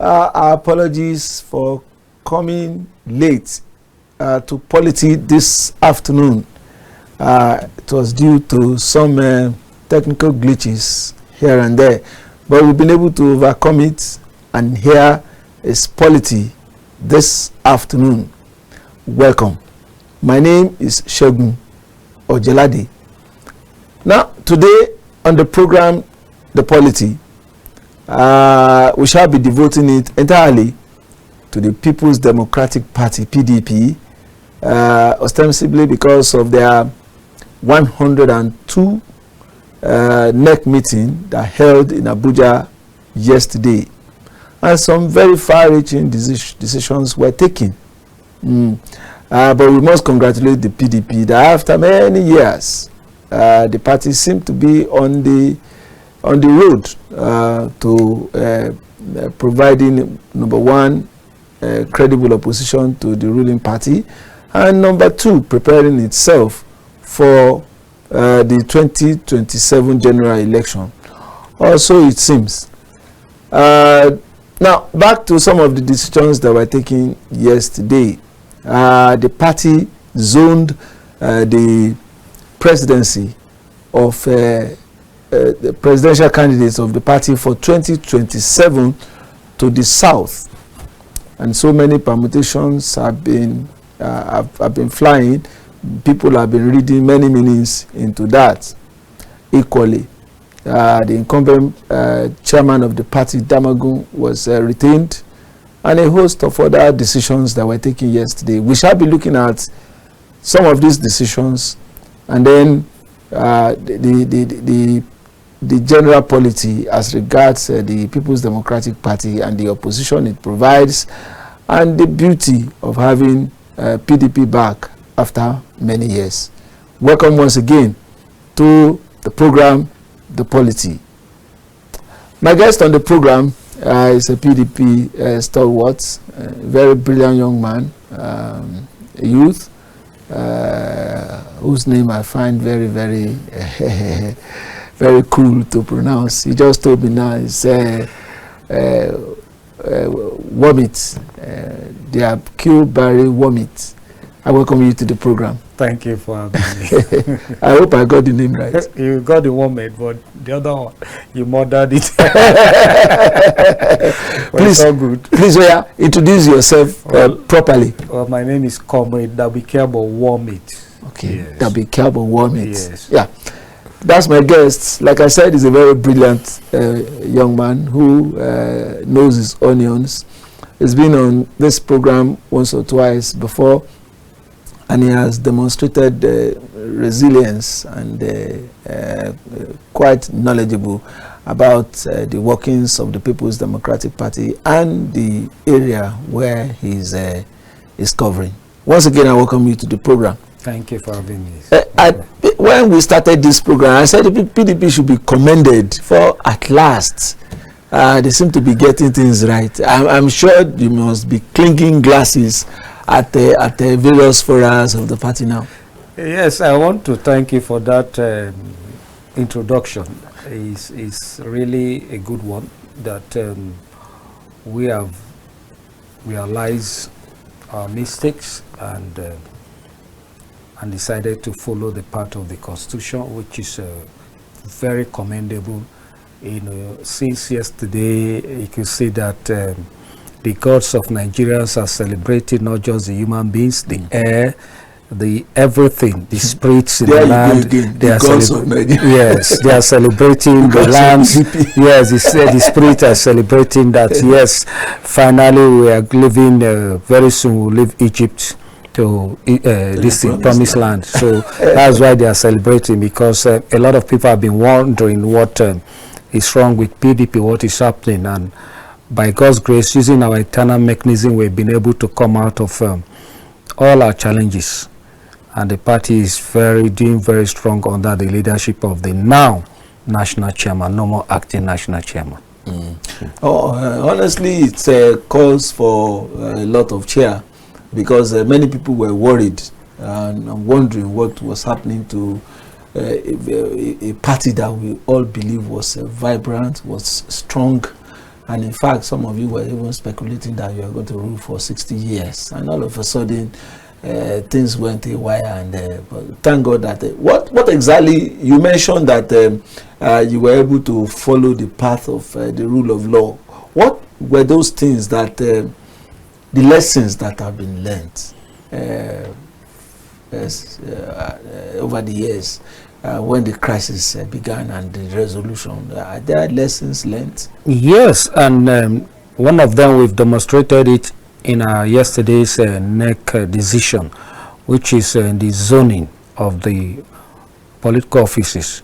Our apologies for coming late to Polity this afternoon. It was due to some technical glitches here and there, but we've been able to overcome it, and here is Polity this afternoon. Welcome. My name is Segun Ojelade. Now, today on the program, the Polity, we shall be devoting it entirely to the People's Democratic Party, PDP, ostensibly because of their 102 NEC meeting that held in Abuja yesterday, and some very far-reaching decisions were taken. But we must congratulate the PDP that after many years, the party seemed to be on the road to providing, number one, credible opposition to the ruling party, and number two, preparing itself for the 2027 general election. Also, it seems. Now, back to some of the decisions that were taken yesterday. The party zoned the presidency of the presidential candidates of the party for 2027 to the south, and so many permutations have been flying. People have been reading many meanings into that. Equally, the incumbent chairman of the party, Damagum, was retained, and a host of other decisions that were taken yesterday. We shall be looking at some of these decisions, and then the general polity as regards the People's Democratic Party and the opposition it provides, and the beauty of having PDP back after many years. Welcome once again to the program, The Polity. My guest on the program is a PDP stalwart, very brilliant young man, a youth, whose name I find very, very, very cool to pronounce. He just told me now, it's Womit. They are Barry Womit. I welcome you to the program. Thank you for having me. I hope I got the name right. You got the one made, but the other one, you murdered it. Please, all good. Please, introduce yourself properly. Well, my name is Comrade Dabikebo Womit. Okay, yes. Dabikebo Womit. Yes. Yeah, that's my guest. Like I said, he's a very brilliant young man who knows his onions. He's been on this program once or twice before, and he has demonstrated resilience and quite knowledgeable about the workings of the People's Democratic Party and the area where he's covering. Once again, I welcome you to the program. Thank you for having me. When we started this program, I said the PDP should be commended for at last. They seem to be getting things right. I'm sure you must be clinking glasses at the various forums of the party now. Yes, I want to thank you for that introduction. It's really a good one that we have realized our mistakes and decided to follow the path of the Constitution, which is very commendable. Since yesterday, you can see that the gods of Nigerians are celebrating not just the human beings, the air, the everything, the spirits in the land. They are yes, they are celebrating the lands. Yes, the spirits are celebrating that. Yes, finally we are living. Very soon we'll leave Egypt to this promised land. So that's why they are celebrating, because a lot of people have been wondering what is wrong with PDP, what is happening, and by God's grace, using our internal mechanism, we've been able to come out of all our challenges, and the party is doing very strong under the leadership of the now national chairman, no more acting national chairman. Honestly, it calls for a lot of cheer, because many people were worried and wondering what was happening to a party that we all believe was vibrant, was strong, And in fact, some of you were even speculating that you are going to rule for 60 years. And all of a sudden, things went haywire. And but thank God that what exactly you mentioned that you were able to follow the path of the rule of law. What were those things that the lessons that have been learned over the years when the crisis began and the resolution? Are there lessons learned? Yes, and one of them we've demonstrated it in our yesterday's NEC decision, which is the zoning of the political offices.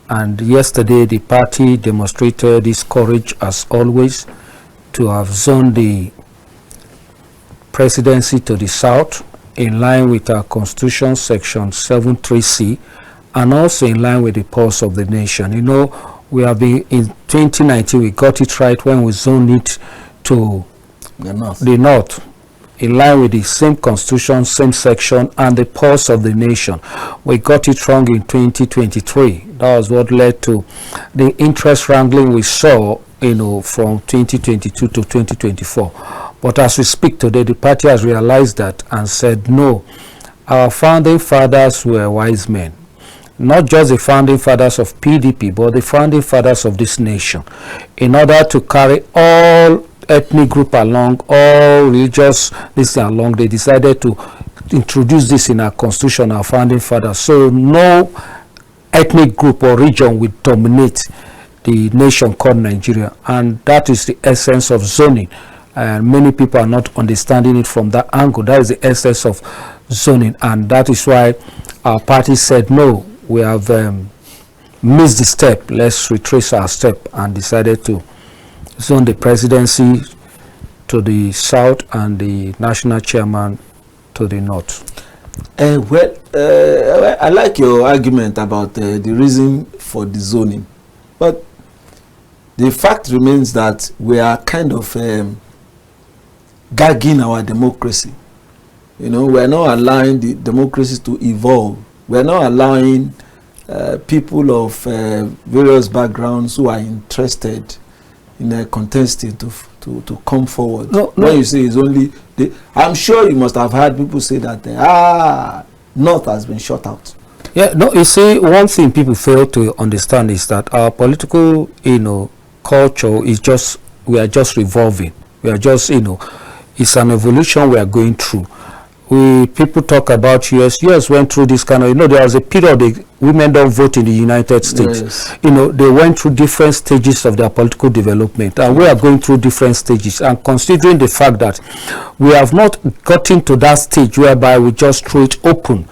And yesterday the party demonstrated its courage as always to have zoned the presidency to the south in line with our constitution section 73C, and also in line with the pulse of the nation. You know, we have been in 2019, we got it right when we zoned it to the north, in line with the same constitution, same section, and the pulse of the nation. We got it wrong in 2023. That was what led to the interest wrangling we saw, you know, from 2022 to 2024. But as we speak today, the party has realized that and said, no, our founding fathers were wise men. Not just the founding fathers of PDP, but the founding fathers of this nation. In order to carry all ethnic group along, all religious this along, they decided to introduce this in our constitution, our founding fathers. So no ethnic group or region will dominate the nation called Nigeria, and that is the essence of zoning. And many people are not understanding it from that angle. That is the essence of zoning, and that is why our party said, no, we have missed the step, let's retrace our step, and decided to zone the presidency to the south and the national chairman to the north. I like your argument about the reason for the zoning, but the fact remains that we are kind of gagging our democracy. You know, we are not allowing the democracy to evolve. We are not allowing people of various backgrounds who are interested in contesting to come forward. No. When you say it's only, I'm sure you must have heard people say that North has been shut out. Yeah, no, you see, one thing people fail to understand is that our political, culture is just, we are just revolving. We are just, it's an evolution we are going through. People talk about US went through this kind of, there was a period the women don't vote in the United States. Yes. They went through different stages of their political development, and we are going through different stages. And considering the fact that we have not gotten to that stage whereby we just throw it open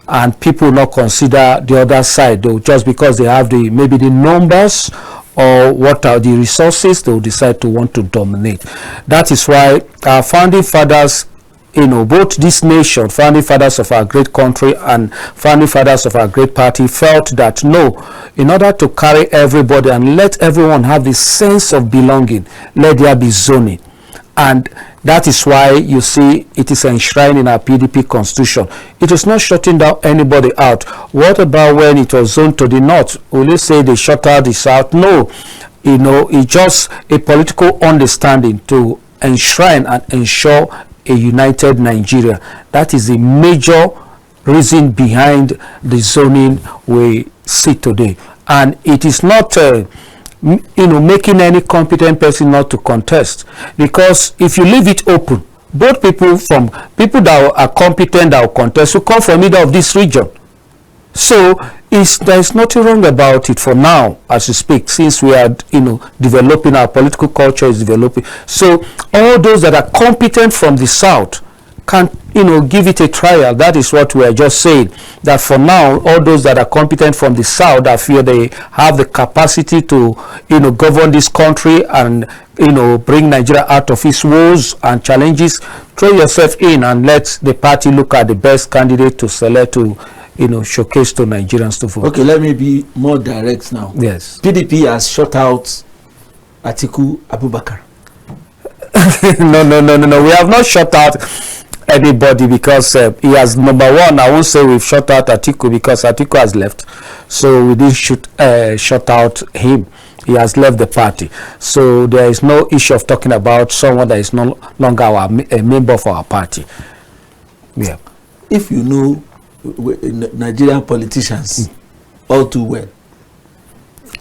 and people not consider the other side, though, just because they have maybe the numbers or what are the resources, they will decide to want to dominate. That is why our founding fathers, both this nation, founding fathers of our great country and founding fathers of our great party, felt that no, in order to carry everybody and let everyone have the sense of belonging, let there be zoning. And that is why you see it is enshrined in our PDP constitution. It is not shutting down anybody out. What about when it was zoned to the north? Will you say they shut out the south? No, it's just a political understanding to enshrine and ensure a united Nigeria. That is the major reason behind the zoning we see today. And it is not making any competent person not to contest, because if you leave it open, both people that are competent that will contest will come from either of this region. So there is nothing wrong about it for now as we speak, since we are developing, our political culture is developing. So all those that are competent from the south can give it a trial. That is what we are just saying, that for now all those that are competent from the south that feel they have the capacity to govern this country and bring Nigeria out of its woes and challenges, throw yourself in and let the party look at the best candidate to select to showcase to Nigerians to vote. Okay, let me be more direct now. Yes. PDP has shut out Atiku Abubakar. No. We have not shut out anybody, because he has, number one, I won't say we've shut out Atiku because Atiku has left. So we didn't shut out him. he has left the party. So there is no issue of talking about someone that is no longer a member of our party. Yeah. If you know Nigerian politicians all too well,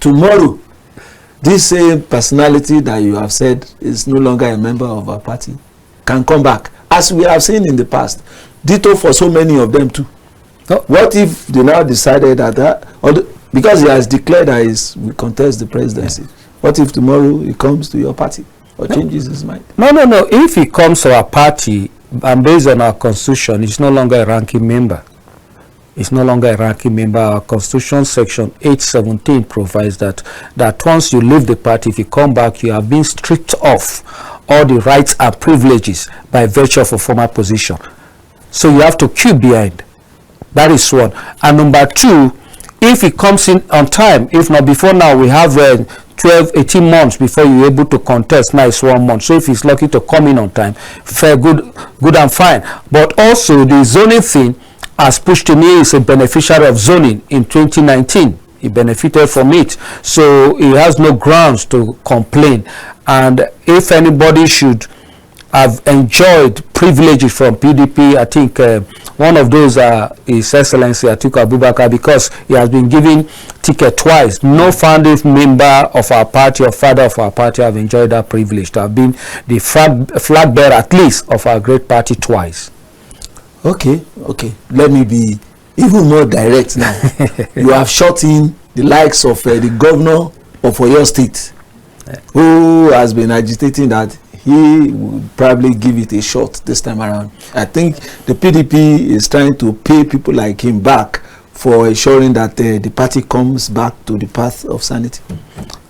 tomorrow this same personality that you have said is no longer a member of our party can come back, as we have seen in the past. Ditto for so many of them too. No. What if they now decided that because he has declared that he will contest the presidency, what if tomorrow he comes to your party or changes his mind? No. If he comes to our party, and based on our constitution, he's no longer a ranking member. It's no longer a ranking member. Our constitution section 817 provides that once you leave the party, if you come back, you have been stripped off all the rights and privileges by virtue of a former position. So you have to queue behind. That is one. And number two, if he comes in on time, if not before now, we have 12, 18 months before you're able to contest. Now it's 1 month. So if he's lucky to come in on time, fair, good and fine. But also the zoning thing, as pushed to me, is a beneficiary of zoning in 2019. He benefited from it. So he has no grounds to complain. And if anybody should have enjoyed privileges from PDP, I think one of those are His Excellency Atiku Abubakar, because he has been given ticket twice. No founding member of our party or father of our party have enjoyed that privilege to have been the flag bearer, at least, of our great party twice. Okay. Let me be even more direct now. You have shot in the likes of the governor of Oyo State, who has been agitating that he will probably give it a shot this time around. I think the PDP is trying to pay people like him back for ensuring that the party comes back to the path of sanity.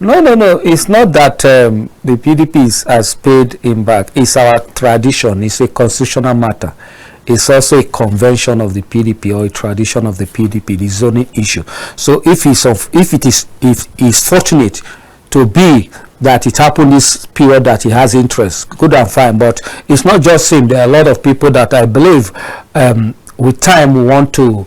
No. It's not that the PDP has paid him back. It's our tradition. It's a constitutional matter. It's also a convention of the PDP or a tradition of the PDP, the zoning issue. So if he's fortunate to be that it happened this period that he has interest, good and fine. But it's not just him. There are a lot of people that I believe with time will want to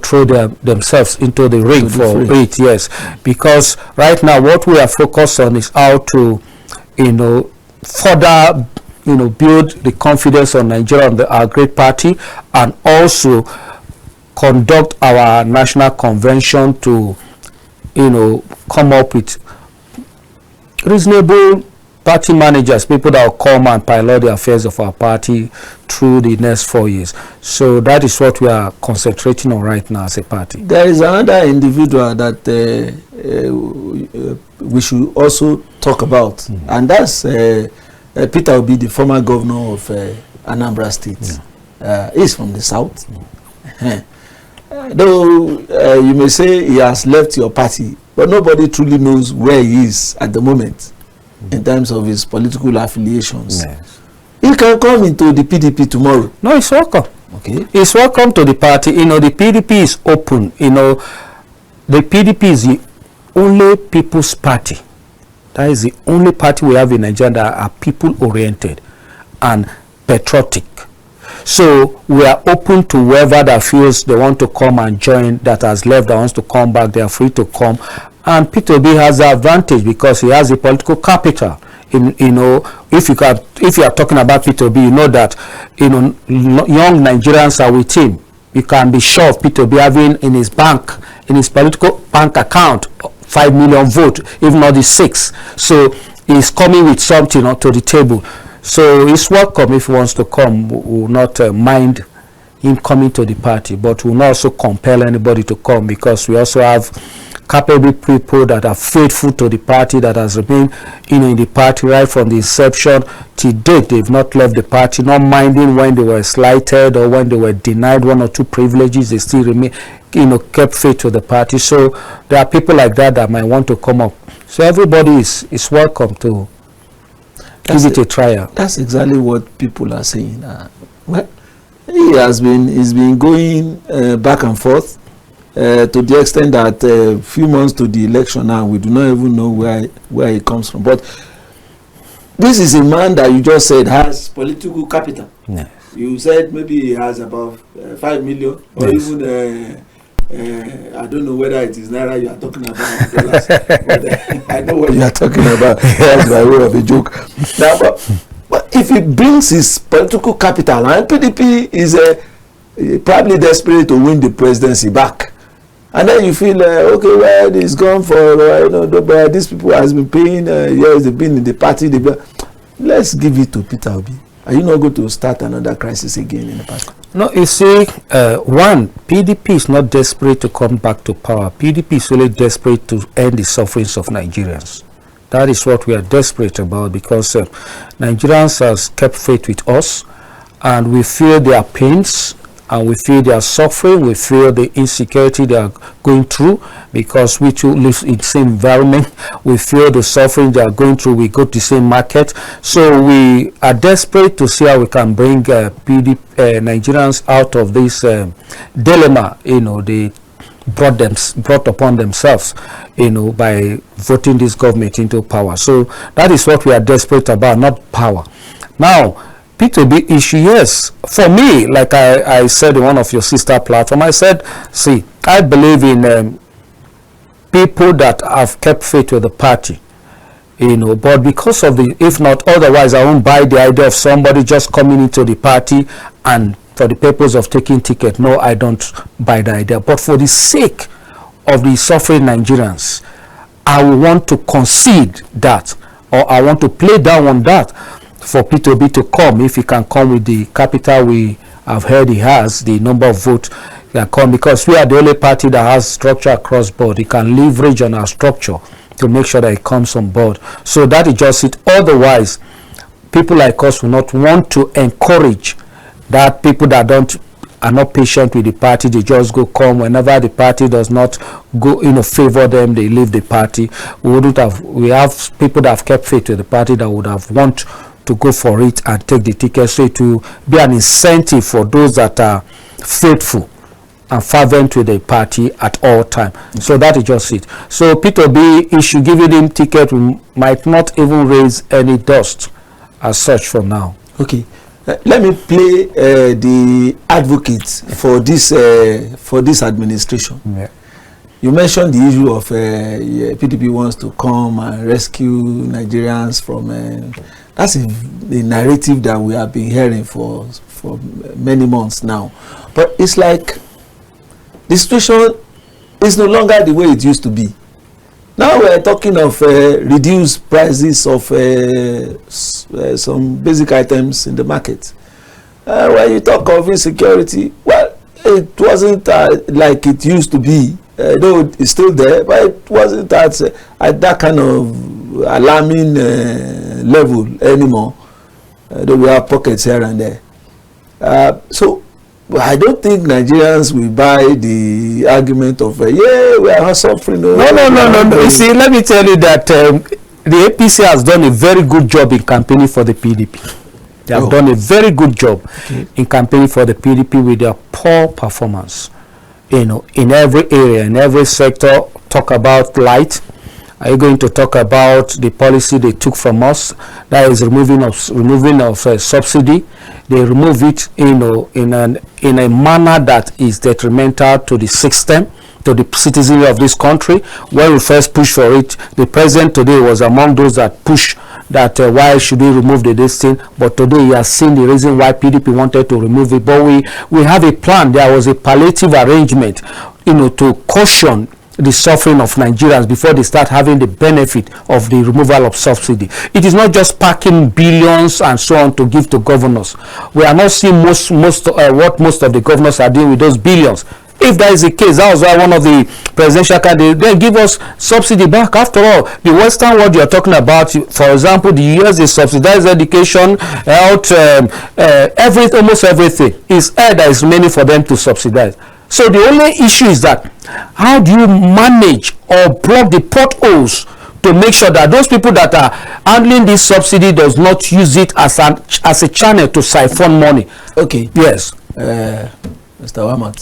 throw themselves into the ring for it. Yes, because right now what we are focused on is how to further build the confidence on Nigeria, on our great party, and also conduct our national convention to come up with reasonable party managers, people that will come and pilot the affairs of our party through the next 4 years. So that is what we are concentrating on right now as a party. There is another individual that we should also talk about, and that's Peter Obi, the former governor of Anambra State. He's from the south. Though you may say he has left your party, but nobody truly knows where he is at the moment in terms of his political affiliations. Yes. He can come into the PDP tomorrow. No, he's welcome. Okay. He's welcome to the party. The PDP is open. The PDP is the only people's party. That is the only party we have in Nigeria that are people-oriented and patriotic. So we are open to whoever that feels they want to come and join, that has left, that wants to come back, they are free to come. And Peter Obi has the advantage because he has the political capital. If you are talking about Peter Obi, you know that young Nigerians are with him. You can be sure of Peter Obi having in his political bank account 5 million votes, if not the 6. So he's coming with something to the table. So he's welcome if he wants to come. We will not mind him coming to the party, but we will not also compel anybody to come, because we also have capable people that are faithful to the party, that has remained in the party right from the inception to date. They've not left the party, not minding when they were slighted or when they were denied 1 or 2 privileges. They still remain, kept faith to the party. So there are people like that might want to come up. So everybody is welcome to give it a trial. That's exactly what people are saying. Well, he's been going back and forth to the extent that a few months to the election now, we do not even know where he comes from. But this is a man that you just said has political capital. Yes. You said maybe he has about 5 million or even I don't know whether it is naira you are talking about or dollars, but I know what you are talking about. That's by way of a joke. Now, but if he brings his political capital, and PDP is probably desperate to win the presidency back, and then you feel okay, well, it's gone for but these people has been paying years, they've been in the party. Let's give it to Peter Obi. Are you not going to start another crisis again in the party? No, you see, one, PDP is not desperate to come back to power. PDP is really desperate to end the sufferings of Nigerians. That is what we are desperate about, because Nigerians have kept faith with us, and we feel their pains, and we feel their suffering, we feel the insecurity they are going through, because we too live in the same environment. We feel the suffering they are going through, we go to the same market. So we are desperate to see how we can bring Nigerians out of this dilemma, they brought upon themselves, by voting this government into power. So that is what we are desperate about, not power. Now, P2B issue, yes. For me, like I said in one of your sister platforms, I said, see, I believe in people that have kept faith with the party, but because of if not otherwise, I won't buy the idea of somebody just coming into the party and for the purpose of taking ticket. No, I don't buy the idea. But for the sake of the suffering Nigerians, I want to concede that, or I want to play down on that, for P2B to come, if he can come with the capital we have heard he has, the number of votes that come, because we are the only party that has structure across board. He can leverage on our structure to make sure that it comes on board. So that is just it. Otherwise, people like us will not want to encourage that. People that are not patient with the party, they just come whenever the party does not go favor them, they leave the party. We have people that have kept faith with the party that would have want to go for it and take the ticket, so it will be an incentive for those that are faithful and fervent with the party at all time. So that is just it. So P2B issue, giving him ticket might not even raise any dust as such for now. Okay, let me play the advocate for this administration. Yeah. You mentioned the issue of PDP wants to come and rescue Nigerians from. That's the narrative that we have been hearing for many months now. But it's like the situation is no longer the way it used to be. Now we are talking of reduced prices of some basic items in the market. When you talk of insecurity, well, it wasn't like it used to be. Though it's still there, but it wasn't at that kind of alarming level anymore. Though we have pockets here and there. So I don't think Nigerians will buy the argument of we are suffering. No. You see, let me tell you that the APC has done a very good job in campaigning for the PDP. They have done a very good job in campaigning for the PDP with their poor performance. In every area, in every sector. Talk about light. Are you going to talk about the policy they took from us? That is removing of subsidy. They remove it, in a manner that is detrimental to the system, to the citizenry of this country. When we first pushed for it, the president today was among those that pushed that why should we remove this thing, but today he has seen the reason why PDP wanted to remove it. But we have a plan. There was a palliative arrangement, to caution the suffering of Nigerians before they start having the benefit of the removal of subsidy. It is not just packing billions and so on to give to governors. We are not seeing what most of the governors are doing with those billions. If that is the case, that was why one of the presidential candidates then give us subsidy back. After all, the Western world you are talking about, for example, the US, they subsidize education, health, almost everything is air that is remaining for them to subsidize. So the only issue is that how do you manage or block the potholes to make sure that those people that are handling this subsidy does not use it as a channel to siphon money. Okay. Yes. Mr. Wamat,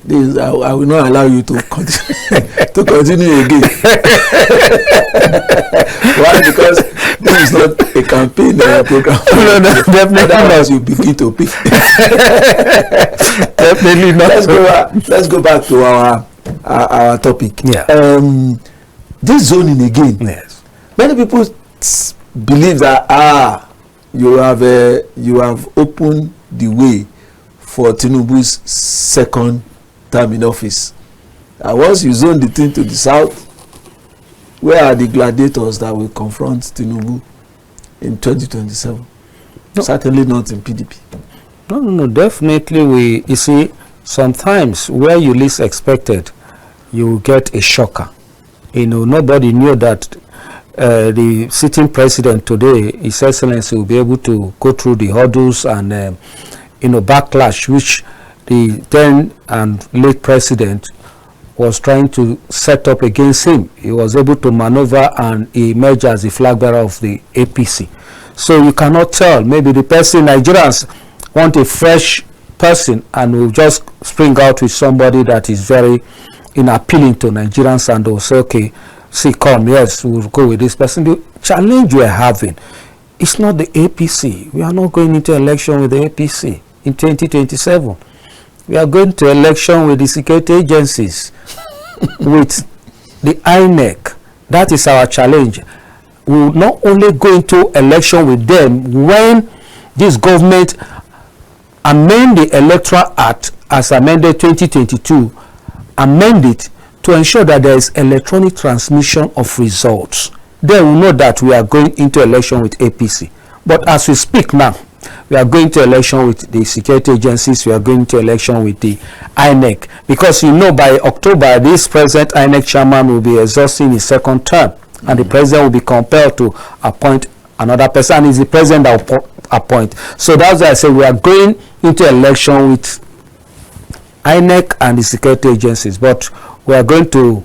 this, I will not allow you to continue, to continue again. Why? Because this is not a campaign program. No, definitely not. You begin to pick. Definitely not. Let's go back to our topic. Yeah. This zoning again. Yes. Many people believe that you have opened the way for Tinubu's second term in office. Once you zone the thing to the south, where are the gladiators that will confront Tinubu in 2027? No. Certainly not in PDP. No, definitely you see, sometimes where you least expected, you get a shocker. Nobody knew that the sitting president today, His Excellency, will be able to go through the hurdles and backlash which the then and late president was trying to set up against him. He was able to maneuver and emerge as the flag bearer of the APC. So you cannot tell. Maybe the person, Nigerians want a fresh person and will just spring out with somebody that is very appealing to Nigerians, and they'll say, okay, see, come, yes, we'll go with this person. The challenge we're having, it's not the APC. We are not going into election with the APC in 2027. We are going to election with the security agencies, with the INEC. That is our challenge. We will not only go into election with them when this government amend the Electoral Act as amended 2022, amend it to ensure that there is electronic transmission of results. Then we know that we are going into election with APC. But as we speak now, we are going to election with the security agencies, we are going to election with the INEC. Because by October, this present INEC chairman will be exhausting his second term, and the president will be compelled to appoint another person, and it's the president that will appoint. So that's why I say we are going into election with INEC and the security agencies, but we are going to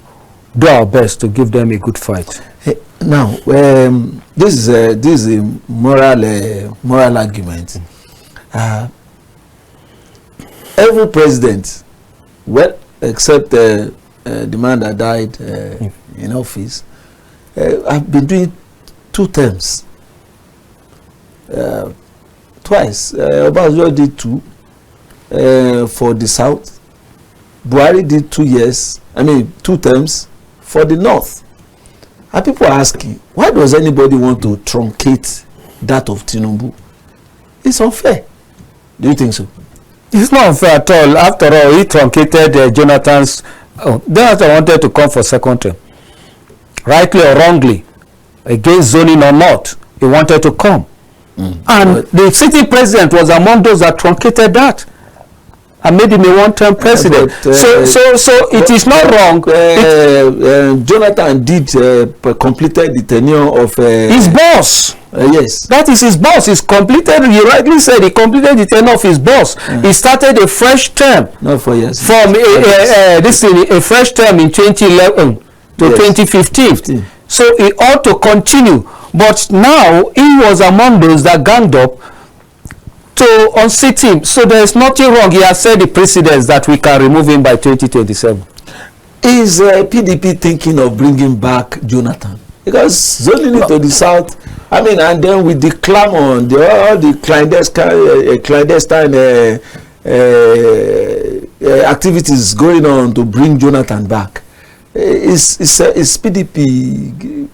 do our best to give them a good fight. Now, this is a moral argument. Every president, well, except the man that died in office, have been doing 2 terms. Twice. Obasanjo did 2 for the South. Buhari did 2 years. 2 terms for the North. And people are asking, why does anybody want to truncate that of Tinubu? It's unfair. Do you think so? It's not unfair at all. After all, he truncated Jonathan's. Jonathan wanted to come for second term. Rightly or wrongly, against zoning or not, he wanted to come. And the sitting president was among those that truncated that and made him a one-term president. So it is not wrong. Jonathan did completed the tenure of his boss. Yes, that is his boss. He's completed. You rightly said he completed the tenure of his boss. He started a fresh term. Not 4 years. From a fresh term in 2011 to 2015. So he ought to continue. But now he was among those that ganged up to unseat him. So there is nothing wrong. He has set the precedence that we can remove him by 2027. Is PDP thinking of bringing back Jonathan? Because zoning it to the South, and then with the clamor, all the clandestine activities going on to bring Jonathan back. Is PDP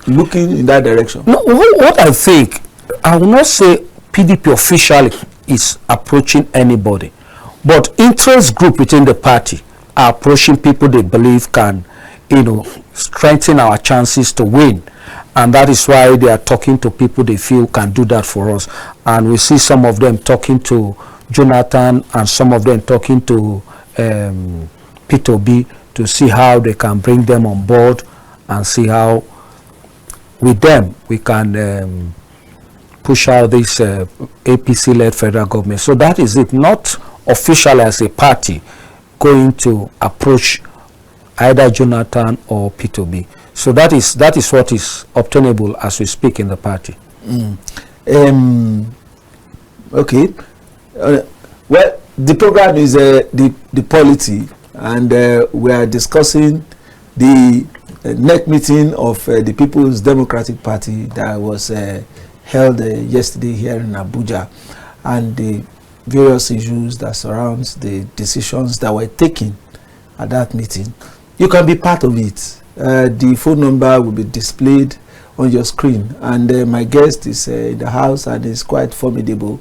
looking in that direction? No, what I think, I will not say PDP officially is approaching anybody, but interest group within the party are approaching people they believe can, strengthen our chances to win, and that is why they are talking to people they feel can do that for us. And we see some of them talking to Jonathan and some of them talking to P2B to see how they can bring them on board and see how with them we can push out this APC-led federal government. So that is it. Not officially as a party going to approach either Jonathan or P2B. So that is what is obtainable as we speak in the party. Okay. Well, the program is the Polity, and we are discussing the NEC meeting of the People's Democratic Party that was held yesterday here in Abuja, and the various issues that surrounds the decisions that were taken at that meeting. You can be part of it. The phone number will be displayed on your screen, and my guest is in the house and is quite formidable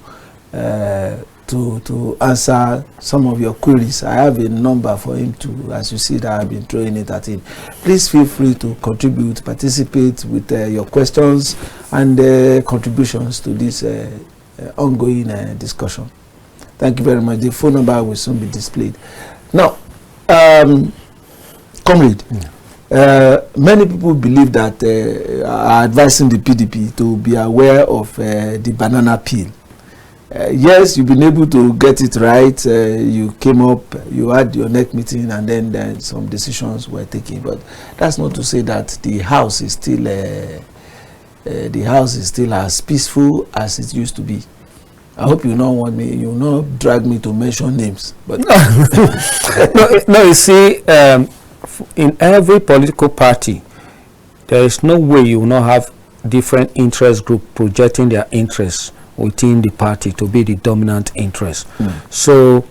to answer some of your queries. I have a number for him to, as you see that I've been throwing it at him. Please feel free to contribute, participate with your questions and contributions to this ongoing discussion. Thank you very much. The phone number will soon be displayed. Now, comrade, many people believe that are advising the PDP to be aware of the banana peel. Yes, you've been able to get it right. You came up, you had your NEC meeting, and then some decisions were taken. But that's not to say that the house is still as peaceful as it used to be. I hope you don't want me. You not drag me to mention names. But no, you see, in every political party, there is no way you will not have different interest group projecting their interests within the party to be the dominant interest. So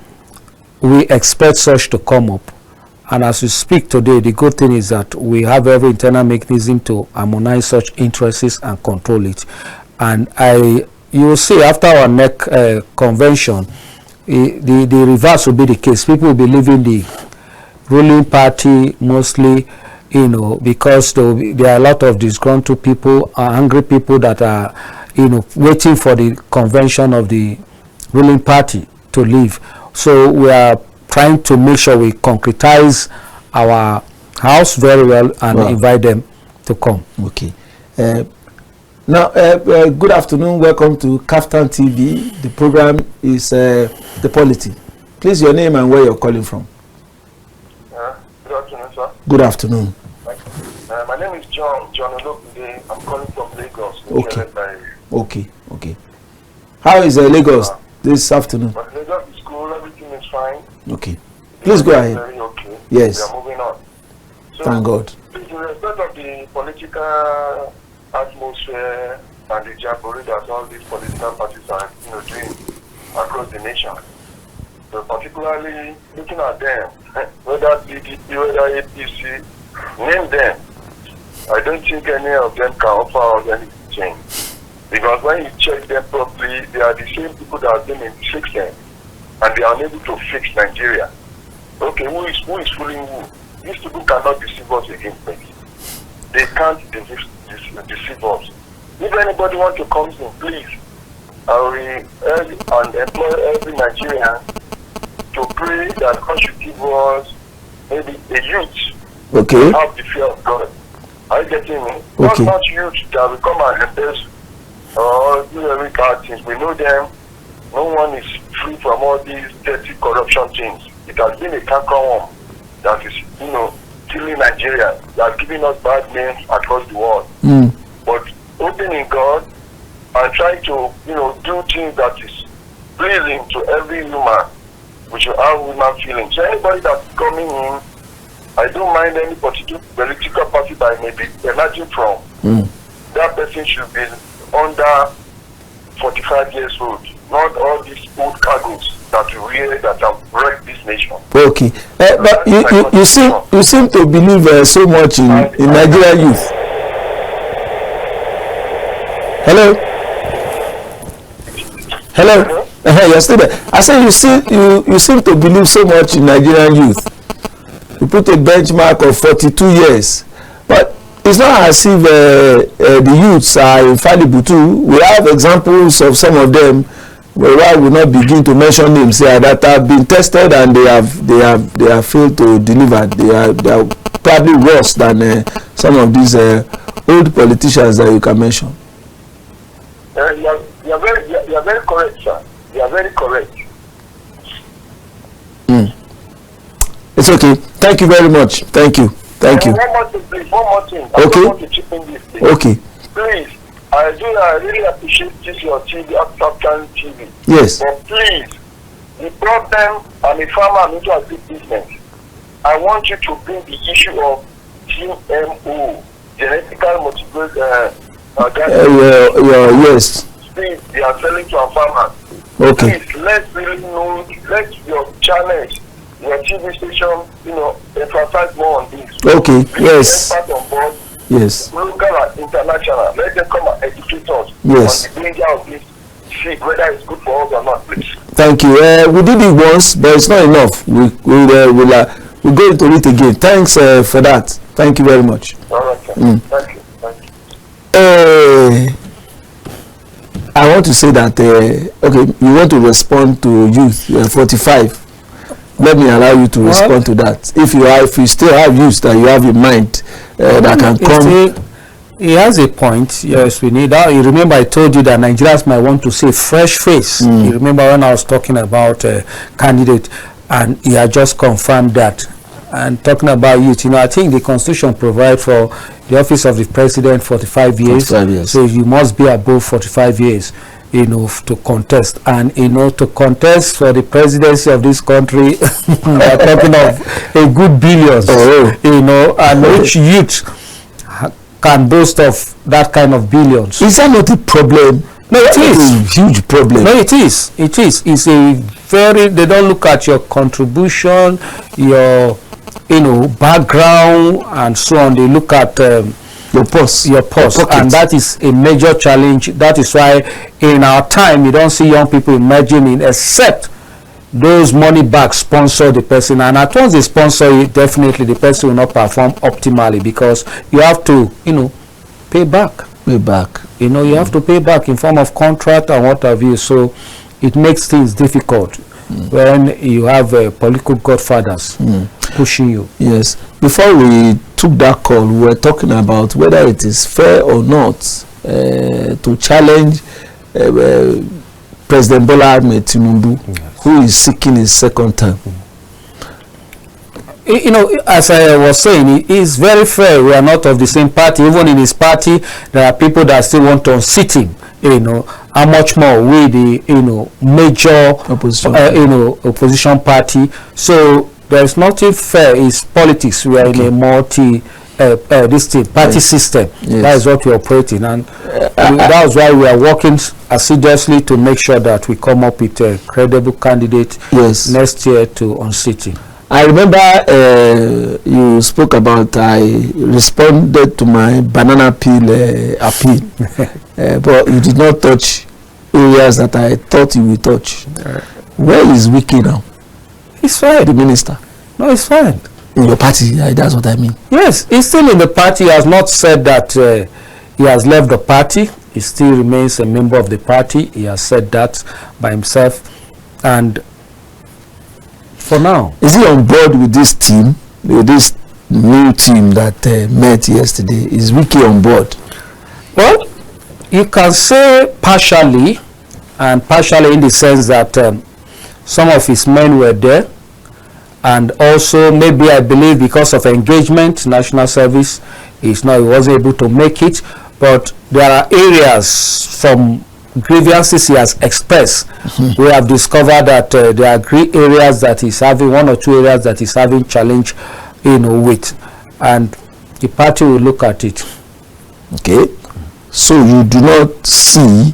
we expect such to come up, and as we speak today, the good thing is that we have every internal mechanism to harmonize such interests and control it. And you will see after our NEC convention, the reverse will be the case. People will be leaving the ruling party mostly, because there are a lot of disgruntled people, angry people that are waiting for the convention of the ruling party to leave. So we are trying to make sure we concretize our house very well and invite them to come. Okay. Now, good afternoon. Welcome to Kaftan TV. The program is the Polity. Please, your name and where you're calling from. Good afternoon, sir. Good afternoon. My name is John Olokunde. I'm calling from Lagos. Okay. How is Lagos this afternoon? Lagos is cool. Everything is fine. Okay. Please go ahead. Very okay. Yes. We are moving on. So, thank God. In respect of the political atmosphere and the jamboree that all these political parties are doing across the nation, so particularly looking at them, whether PDP, whether APC, name them, I don't think any of them can offer us anything. Because when you check them properly, they are the same people that have been in the system, and they are unable to fix Nigeria. Okay, who is fooling who? These people cannot deceive us against me. They can't deceive us. If anybody wants to come in, please, I will urge and employ every Nigerian to pray that God should give us maybe a youth to have the fear of God. Are you getting me? Okay. Not youth that will come and embrace or do every bad things. We know them. No one is free from all these dirty corruption things. It has been a cankerworm that is, killing Nigeria, that giving us bad names across the world. But opening God and trying to, do things that is pleasing to every human, we should have human feelings. So anybody that's coming in, I don't mind any particular political party that I may be emerging from. That person should be under 45 years old, not all these old cargoes that we hear that have wrecked this nation. Okay, but you seem to believe so much in Nigerian youth. Hello. You're still there. I say you seem to believe so much in Nigerian youth. You put a benchmark of 42 years, but it's not as if the youths are infallible too. We have examples of some of them, where we will not begin to mention names here, that have been tested and they have failed to deliver. They are probably worse than some of these old politicians that you can mention. You are very correct, sir. You are very correct. It's okay. Thank you very much. Thank you. One more thing, please. One more thing. Okay. I don't want to chip in this thing. Okay. Please, I really appreciate this, your TV, African TV. Yes. But please, the problem, I'm a farmer, I'm into a big business. I want you to bring the issue of GMO, genetical modified yes. things they are selling to our farmers. Okay. Please, let's really know, let your challenge, your TV station, emphasize more on this. Okay, Bring yes. experts on board, Yes. local and international. Let them come and educate us Yes. on the danger of this seed, whether it's good for us or not, please. Thank you. We did it once, but it's not enough. We'll go into it again. Thanks for that. Thank you very much. All right, sir. Thank you. I want to say that, okay, you want to respond to youth 45. Let me allow you to respond to that. If you still have youth that you have in mind that can come. He has a point. Yes, we need that. You remember I told you that Nigerians might want to see fresh face. You remember when I was talking about candidate, and he had just confirmed that. And talking about youth, I think the Constitution provides for the office of the president 45 years. 45 years. So you must be above 45 years, to contest. And to contest for the presidency of this country, we're talking of a good billions. And which youth can boast of that kind of billions. Is that not a problem? No, it is a huge problem. No, it is. It's a very, they don't look at your contribution, your background and so on. They look at your purse, and that is a major challenge. That is why in our time you don't see young people emerging in, except those money back sponsor the person, and at once they sponsor it, definitely the person will not perform optimally, because you have to pay back. You have to pay back in form of contract and what have you. So it makes things difficult when you have political godfathers pushing you. Yes. Before we took that call, we were talking about whether it is fair or not to challenge President Bola Ahmed Tinubu, who is seeking his second term. As I was saying, it is very fair. We are not of the same party. Even in his party, there are people that still want to unseat him. How much more we the major opposition party. So there is nothing fair. It's politics. We are in a multi party system. Yes. That is what we are operating, and that is why we are working assiduously to make sure that we come up with a credible candidate next year to unseat him. I remember you spoke about, I responded to my banana peel appeal, but you did not touch areas that I thought you would touch. Where is Wiki now? He's fine. The minister? No, he's fine. In your party, that's what I mean. Yes, he's still in the party. He has not said that he has left the party. He still remains a member of the party. He has said that by himself. And for now, is he on board with this team, with this new team that met yesterday? Is Wiki on board? Well, you can say partially, and partially in the sense that some of his men were there, and also maybe I believe because of engagement, national service, he wasn't able to make it. But there are areas from grievances he has expressed. We have discovered that there are areas that he's having, one or two areas that he's having challenge with, and the party will look at it. Okay, so you do not see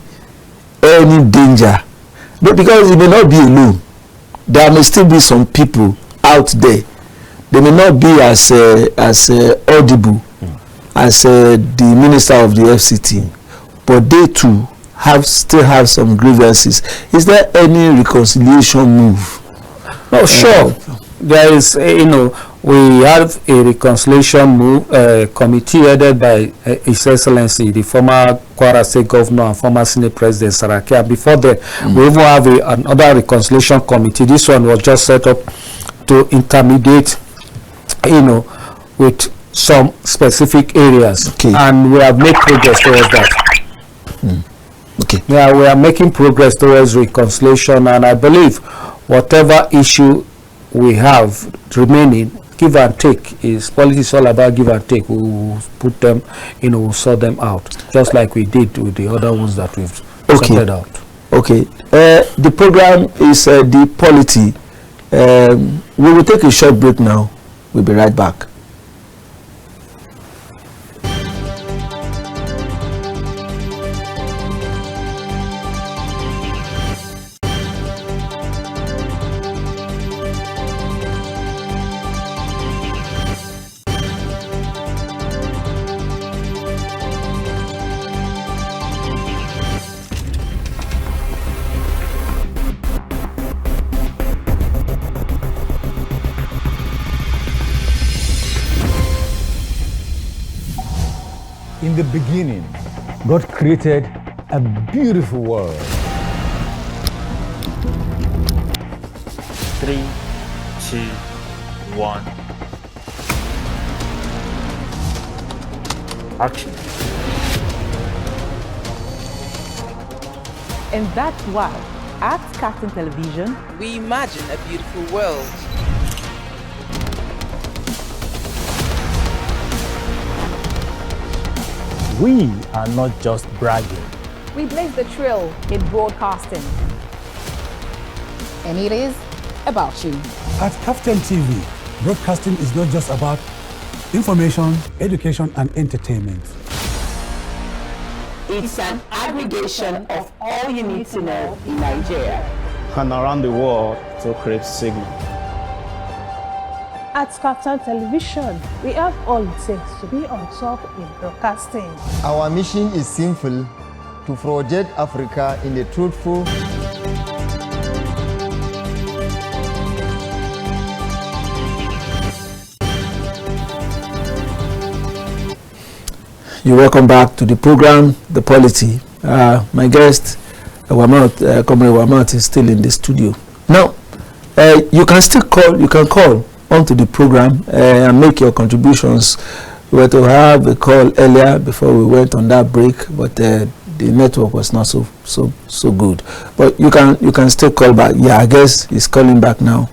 any danger, but because he may not be alone, there may still be some people out there. They may not be as audible as the minister of the FCT, but they too still have some grievances. Is there any reconciliation move? No, sure. There is, we have a reconciliation move committee headed by His Excellency, the former Kwara State Governor and former Senate President Saraki. And before that, we even have another reconciliation committee. This one was just set up to intermediate, with some specific areas. Okay. And we have made progress towards that. Okay. Yeah, we are making progress towards reconciliation, and I believe whatever issue we have remaining, give and take, is politics all about give and take. We will put them, we'll sort them out, just like we did with the other ones that we've sorted out. Okay. The program is the Polity. We will take a short break now. We'll be right back. In the beginning, God created a beautiful world. 3, 2, 1. Action. And that's why at Cartoon Television, we imagine a beautiful world. We are not just bragging. We blaze the trail in broadcasting. And it is about you. At Captain TV, broadcasting is not just about information, education, and entertainment. it's an aggregation of all you need to know in Nigeria and around the world to create signal. At Cartoon Television, we have all it takes to be on top in broadcasting. Our mission is simple: to project Africa in a truthful, You're welcome back to the program, The Polity. My guest, Comrade Wamat, is still in the studio. Now, you can still call. You can call onto the program and make your contributions. We were to have a call earlier before we went on that break, but the network was not so good. But you can still call back. Yeah, I guess he's calling back now.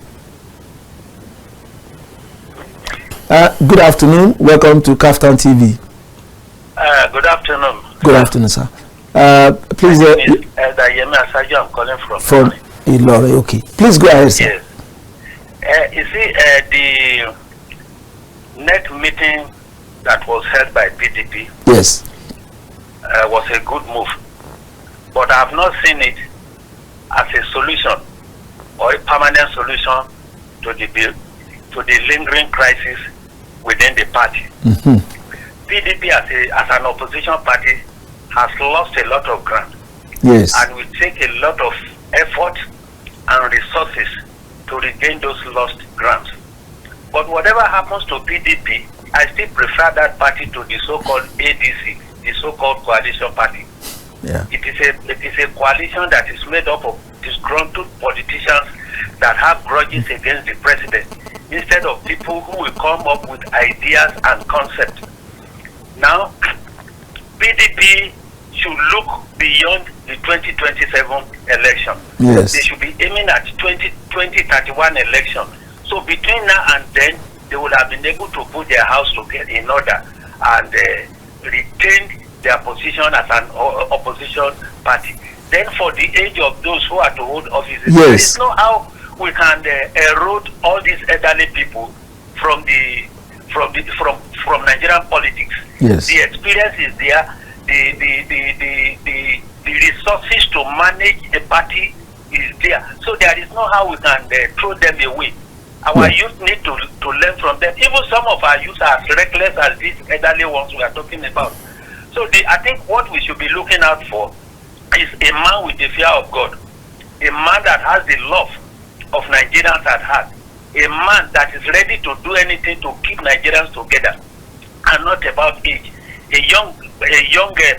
Good afternoon. Welcome to Kaftan TV. Good afternoon. Good afternoon, sir. Please. I'm calling from Ilore. Okay. Please go ahead, sir. Yes. You see, the NEC meeting that was held by PDP. Yes. Was a good move, but I have not seen it as a solution or a permanent solution to the lingering crisis within the party. Mm-hmm. PDP as an opposition party has lost a lot of ground. Yes. And will take a lot of effort and resources to regain those lost grounds. But whatever happens to PDP, I still prefer that party to the so-called ADC, the so-called coalition party. Yeah. It is a coalition that is made up of disgruntled politicians that have grudges against the president, instead of people who will come up with ideas and concepts. Now, PDP should look beyond the 2027 election. Yes. They should be aiming at 2031 election. So between now and then, they would have been able to put their house together in order and retain their position as an opposition party. Then for the age of those who are to hold offices, yes, there is no how we can erode all these elderly people from Nigerian politics. Yes. The experience is there. The resources to manage a party is there. So there is no how we can throw them away. Our youth need to learn from them. Even some of our youth are as reckless as these elderly ones we are talking about. So I think what we should be looking out for is a man with the fear of God, a man that has the love of Nigerians at heart, a man that is ready to do anything to keep Nigerians together, and not about age. A young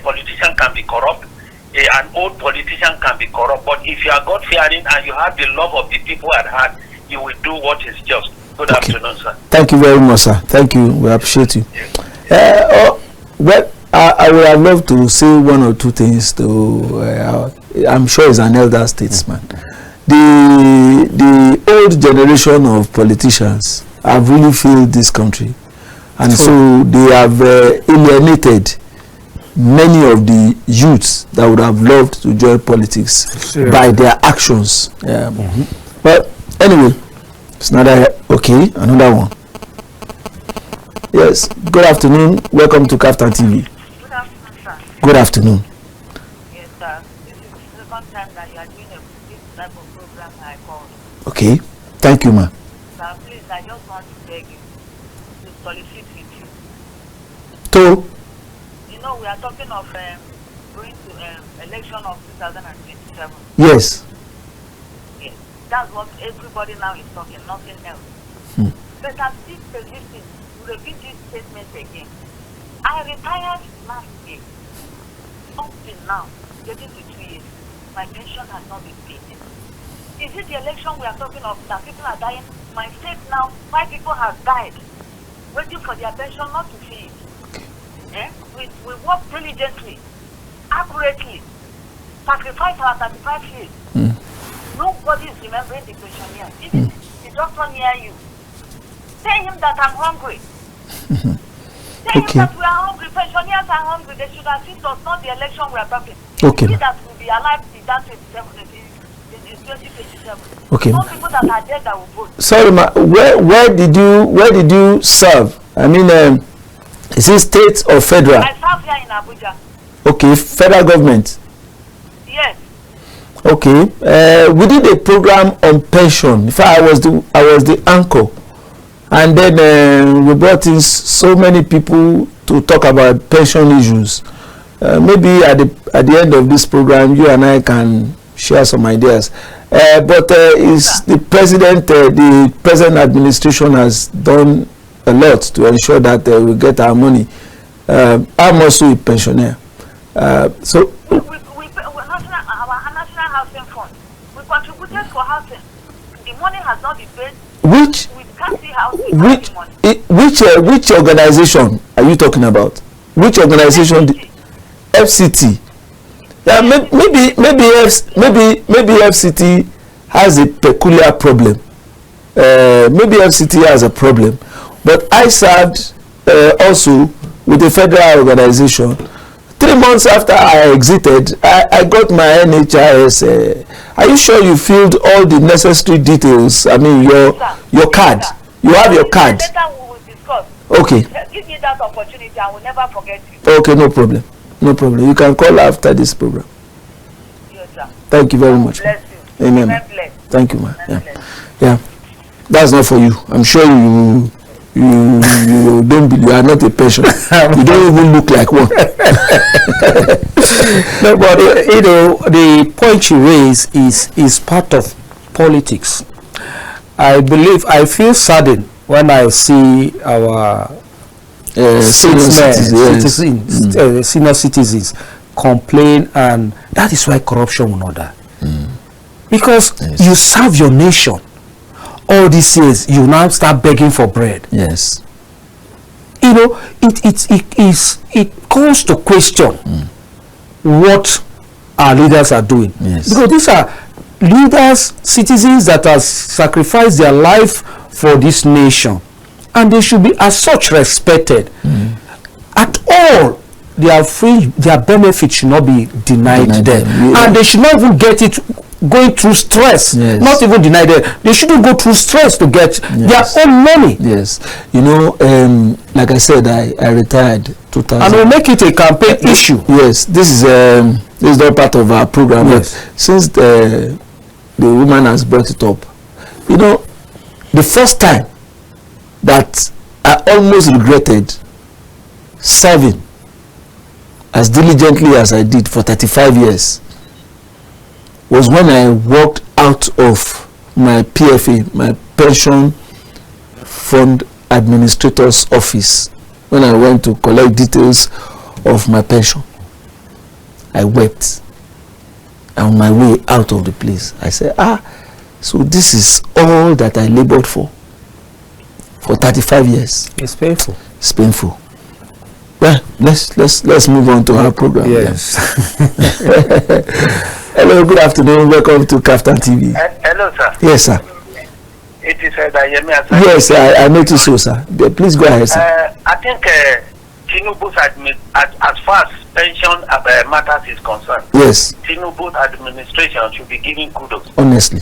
politician can be corrupt, an old politician can be corrupt, but if you are God-fearing and you have the love of the people at heart, you will do what is just. Good afternoon, sir. Thank you very much, sir. Thank you. We appreciate you. Well, I would have loved to say one or two things to. I'm sure he's an elder statesman. The old generation of politicians have really failed this country, and so they have alienated many of the youths that would have loved to join politics by their actions. But anyway, it's another another one. Yes, good afternoon. Welcome to Kaftan TV. Good afternoon, sir. Good afternoon. Yes, sir. This is the second time that you are doing this type of program I called. Okay, thank you, ma. Sir, please, I just want to beg you to solicit with you. To? You know, we are talking of going to election of 2027. Yes. Yes. That's what everybody now is talking, nothing else. But I'm still persisting to repeat this statement again. I retired last year. Up till now, getting to 2 years, my pension has not been paid. Is it the election we are talking of that people are dying? My state now, 5 people have died, waiting for their pension not to see it. We work diligently, accurately, sacrifice our 35 years. Nobody is remembering the pensioner. Even the doctor near you, tell him that I'm hungry. Tell him that we are hungry. Pensioners are hungry. They should assist us, not the election we are talking. Okay. See that will be alive in that 2027. Okay. Some people that are dead that will vote. Sorry, ma. Where did you serve? I mean, is it state or federal? I serve here in Abuja. Okay, federal government. Yes. Okay. We did a program on pension. In fact, I was the anchor, and then we brought in so many people to talk about pension issues. Maybe at the end of this program, you and I can share some ideas. But is the present administration has done a lot to ensure that we get our money. I'm also a pensioner. So our national housing fund, we contributed for housing. The money has not been paid. Which organization are you talking about? Which organization? FCT. Yeah, maybe FCT has a peculiar problem. Maybe FCT has a problem, but I served also with a federal organization. 3 months after I exited, I got my NHIS. Are you sure you filled all the necessary details? I mean, your card. You have your card. Later we will discuss. Okay. Give me that opportunity. I will never forget you. Okay, no problem. No problem. You can call after this program. Yes, sir. Thank you very much. Bless you. Amen. Thank you, man. Yeah. That's not for you. I'm sure you don't believe you are not a patient. You don't even look like one. No, but the point you raise is part of politics. I feel saddened when I see our senior citizens complain, and that is why corruption will not die. Because you serve your nation all these years, you now start begging for bread. Yes. You know, it calls to question what our leaders are doing. Yes. Because these are leaders, citizens that have sacrificed their life for this nation, and they should be as such respected. At all, their benefits should not be denied them. And they should not even get it going through stress. Yes. Not even denied them. They shouldn't go through stress to get their own money. Yes. You know, like I said, I retired 2000. And we'll make it a campaign issue. Yes, this is not part of our program. Yes. But since the woman has brought it up, you know, the first time that I almost regretted serving as diligently as I did for 35 years was when I walked out of my PFA, my pension fund administrator's office, when I went to collect details of my pension. I wept. On my way out of the place, I said, so this is all that I labored for 35 years. It's painful. It's painful. Well, let's move on to our program. Yes. Hello, good afternoon. Welcome to Kaftan TV. Hello, sir. Yes, sir. It is Dayemi. Yes, I noticed so, sir. Please go ahead, sir. I think Tinubu's as far as pension matters is concerned, yes, Tinubu administration should be giving kudos. Honestly,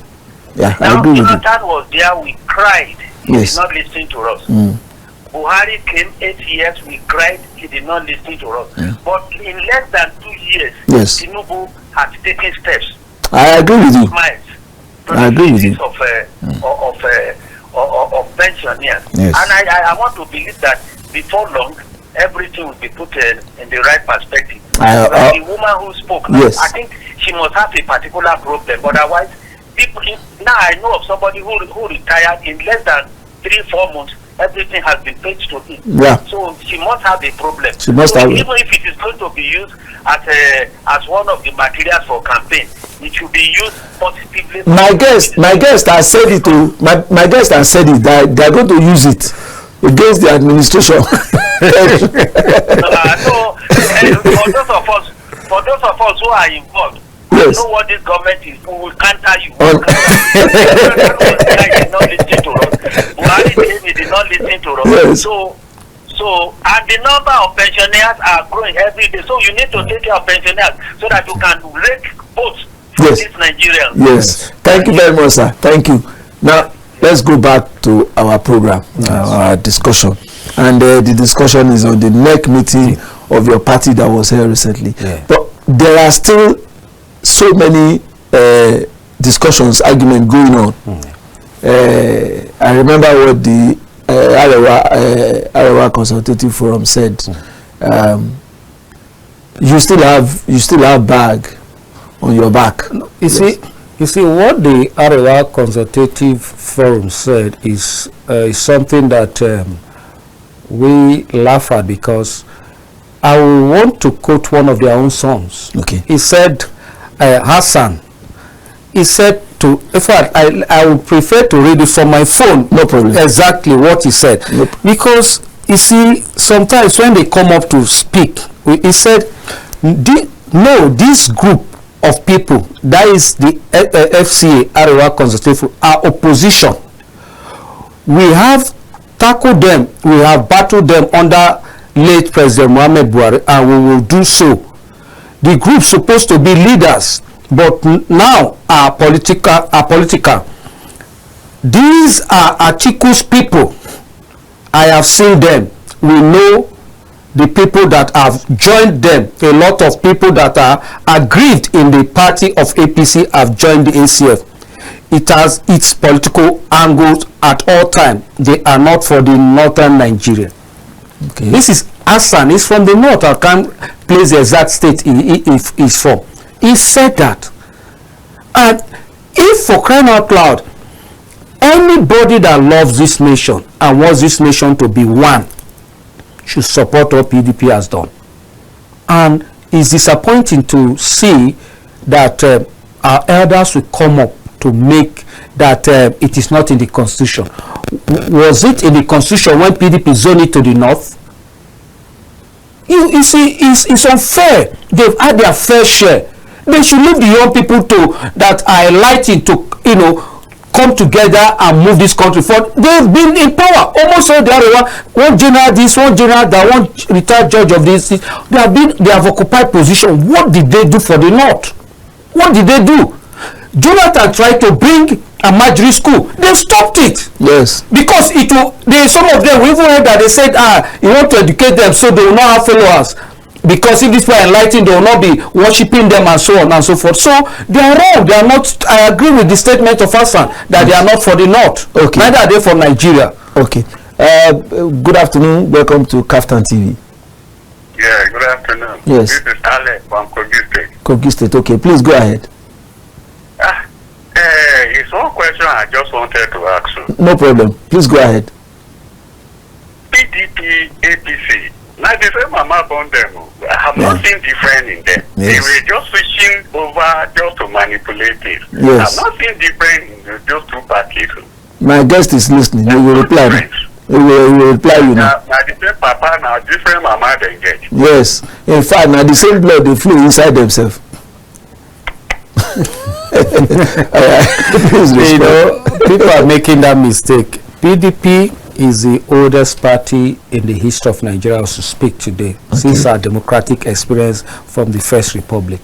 yeah, now, I agree with you. Jonathan was there, we cried. He Yes. did not listen to us. Buhari came 8 years, we cried, he did not listen to us. Yeah. But in less than 2 years, Yes. Tinubu has taken steps. I agree with you. I agree with you. Of pensioners. Yes. And I want to believe that before long, everything will be put in the right perspective. The woman who spoke, yes. I think she must have a particular problem. Otherwise, now I know of somebody who retired in less than 3-4 months. Everything has been paid to him. Yeah. So she must have a problem. She must have. Even if it is going to be used as one of the materials for campaign, it should be used positively. My guest has said it. My guest has said it that they are going to use it against the administration. For those of us who are involved, yes. know what this government is. We will counter you. Buhari did not listen to us. Yes. So, and the number of pensioners are growing every day. So you need to take care of pensioners so that you can rake votes for yes. these Nigerians. Yes. Thank you very much, sir. Thank you. Now let's go back to our program, our discussion, and the discussion is on the NEC meeting of your party that was here recently. Yeah. But there are still so many discussions, arguments going on. I remember what the Arewa Consultative Forum said. You still have bag on your back. You see what the Arewa Consultative Forum said is something that we laugh at, because I will want to quote one of their own songs. Okay. He said, Hassan, he said to, in fact, I would prefer to read it from my phone. No problem. Exactly what he said. Nope. Because, you see, sometimes when they come up to speak, he said, no, this group of people, that is the FCA, Arewa Consultative, are opposition. We have tackled them, we have battled them under late President Muhammad Buhari, and we will do so. The group supposed to be leaders, but now are political. These are Atiku's people. I have seen them. We know the people that have joined them. A lot of people that are aggrieved in the party of APC have joined the ACF. It has its political angles at all times. They are not for the northern Nigeria. Okay. This is Hassan. He's from the north. I can't place the exact state he's from. He said that. And if, for crying out loud, anybody that loves this nation and wants this nation to be one should support what PDP has done. And it's disappointing to see that our elders will come up to make that it is not in the constitution. Was it in the constitution when PDP zoned it to the north? You see, it's unfair. They've had their fair share. They should leave the young people that are enlightened to, come together and move this country forward. They've been in power. Almost all the other one general this, one general that, one retired judge of this. They have occupied position. What did they do for the north? What did they do? Jonathan tried to bring a Majri school. They stopped it. Yes. Because some of them, we even heard that they said, you want to educate them so they will not have followers. Because if these people are enlightened, they will not be worshipping them and so on and so forth. So they are wrong. They are not. I agree with the statement of Hassan that they are not for the north. Okay. Neither are they for Nigeria. Okay. Good afternoon. Welcome to Kaftan TV. Yeah, good afternoon. Yes. This is Alex from Kogi State. Kogi State. Okay, please go ahead. It's one question I just wanted to ask you. No problem. Please go ahead. PDP, APC. Now the same mama born them. I have not seen different in them. Yes. They were just switching over just to manipulate it. Yes. I've not seen different in just two parties. My guest is listening. He will reply. He will reply you now. Now the same papa, now different mama they get. Yes. In fact, now the same blood they flew inside themselves. People are making that mistake. PDP is the oldest party in the history of Nigeria to speak today, since our democratic experience from the First Republic.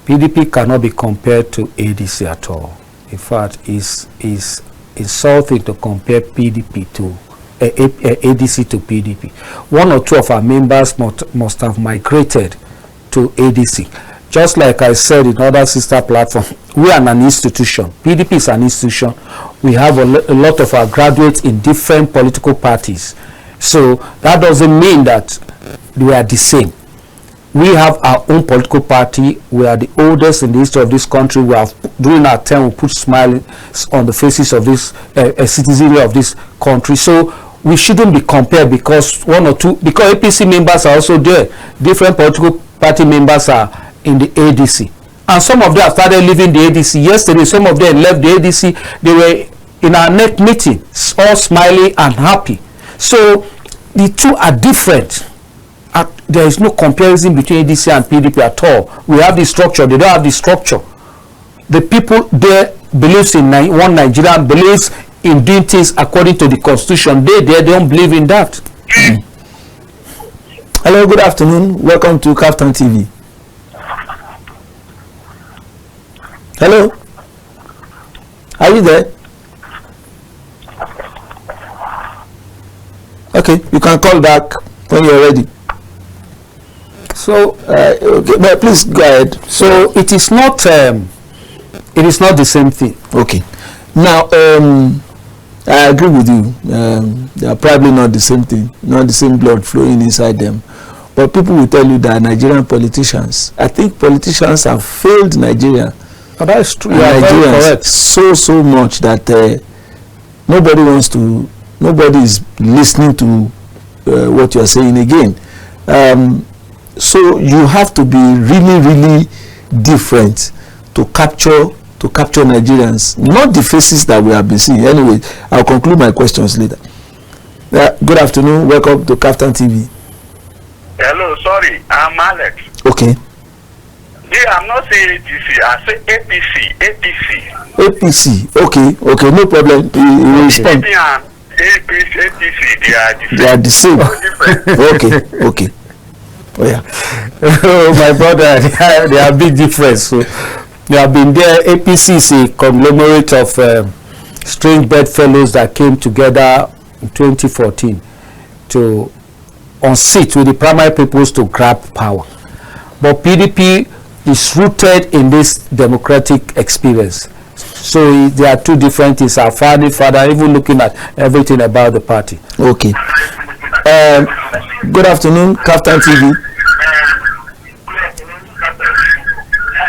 PDP cannot be compared to ADC at all. In fact, it's insulting to compare PDP to ADC to PDP. One or two of our members must have migrated to ADC. Just like I said in other sister platforms, we are an institution. PDP is an institution. We have a lot of our graduates in different political parties. So that doesn't mean that we are the same. We have our own political party. We are the oldest in the history of this country. We have, during our term, we put smiles on the faces of this citizenry of this country. So we shouldn't be compared because one or two, because APC members are also there. Different political party members are in the ADC. And some of them have started leaving the ADC. Yesterday, some of them left the ADC. They were in our NEC meeting, all smiling and happy. So the two are different. There is no comparison between ADC and PDP at all. We have the structure. They don't have the structure. The people there believes in one Nigeria, believes in doing things according to the constitution. They don't believe in that. Hello, good afternoon. Welcome to Kaftan TV. Hello? Are you there? Okay, you can call back when you're ready. So, okay, but please go ahead. So it is not the same thing. Okay. Now, I agree with you. They are probably not the same thing, not the same blood flowing inside them. But people will tell you that Nigerian politicians, I think politicians have failed Nigeria. But that is true. Nigerians so much that nobody is listening to what you are saying again. So you have to be really different to capture Nigerians, not the faces that we have been seeing. Anyway, I'll conclude my questions later. Good afternoon. Welcome to Kaftan TV. Hello, sorry, I'm Alex. Okay. Yeah, I'm not saying ADC, I say APC. APC, okay, no problem. You will respond. APC, they are the same. Okay. Oh yeah. Oh, my brother, they are big difference. So they have been there. APC is a conglomerate of strange bedfellows that came together in 2014 to unseat with the primary purpose to grab power. But PDP is rooted in this democratic experience. So there are two different things. Our father, even looking at everything about the party. Okay. Good afternoon, Kaftan TV.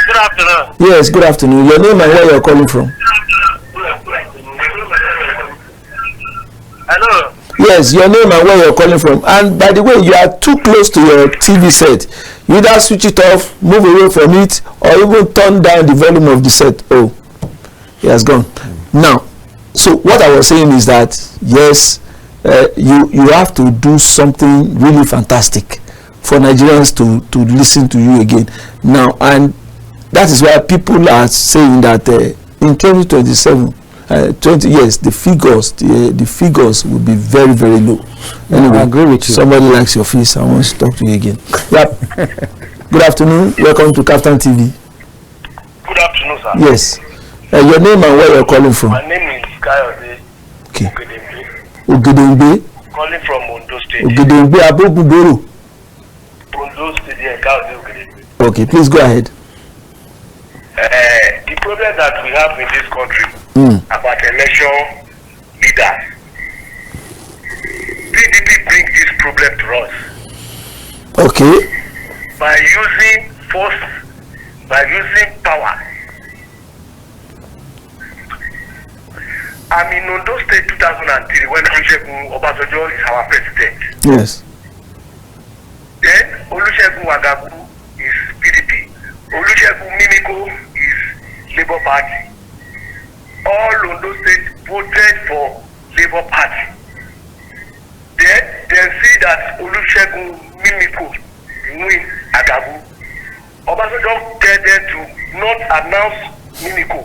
Good afternoon. Yes, good afternoon. Your name and where you're calling from? Hello. Yes, your name and where you're calling from. And by the way, you are too close to your TV set. You either switch it off, move away from it, or even turn down the volume of the set. Oh, it has gone. Now, so what I was saying is that, yes, you have to do something really fantastic for Nigerians to listen to you again. Now, and that is why people are saying that in 2027, 20 years, the figures will be very low. Anyway, I agree with you. Somebody likes your face. I want to talk to you again. Yep. Good afternoon. Welcome to Kaftan TV. Good afternoon, sir. Yes. Your name and where you're calling from? My name is Kayode. Okay. Ogedengbe. Calling from Ondo State. Ogedengbe Aboguboro. Ondo State, Kayode Ogedengbe. Okay, please go ahead. The problem that we have in this country about election leaders, PDP brings this problem to us. Okay. By using force, by using power. I'm in Ondo State 2003 when Olusegun Obasanjo is our president. Yes. Then Olusegun Wagagu is PDP. Olusegun Mimiko is Labour Party. All Ondo State voted for Labour Party. Then they see that Olusegun Mimiko win Agagu. Obasanjo tell them to not announce Mimiko.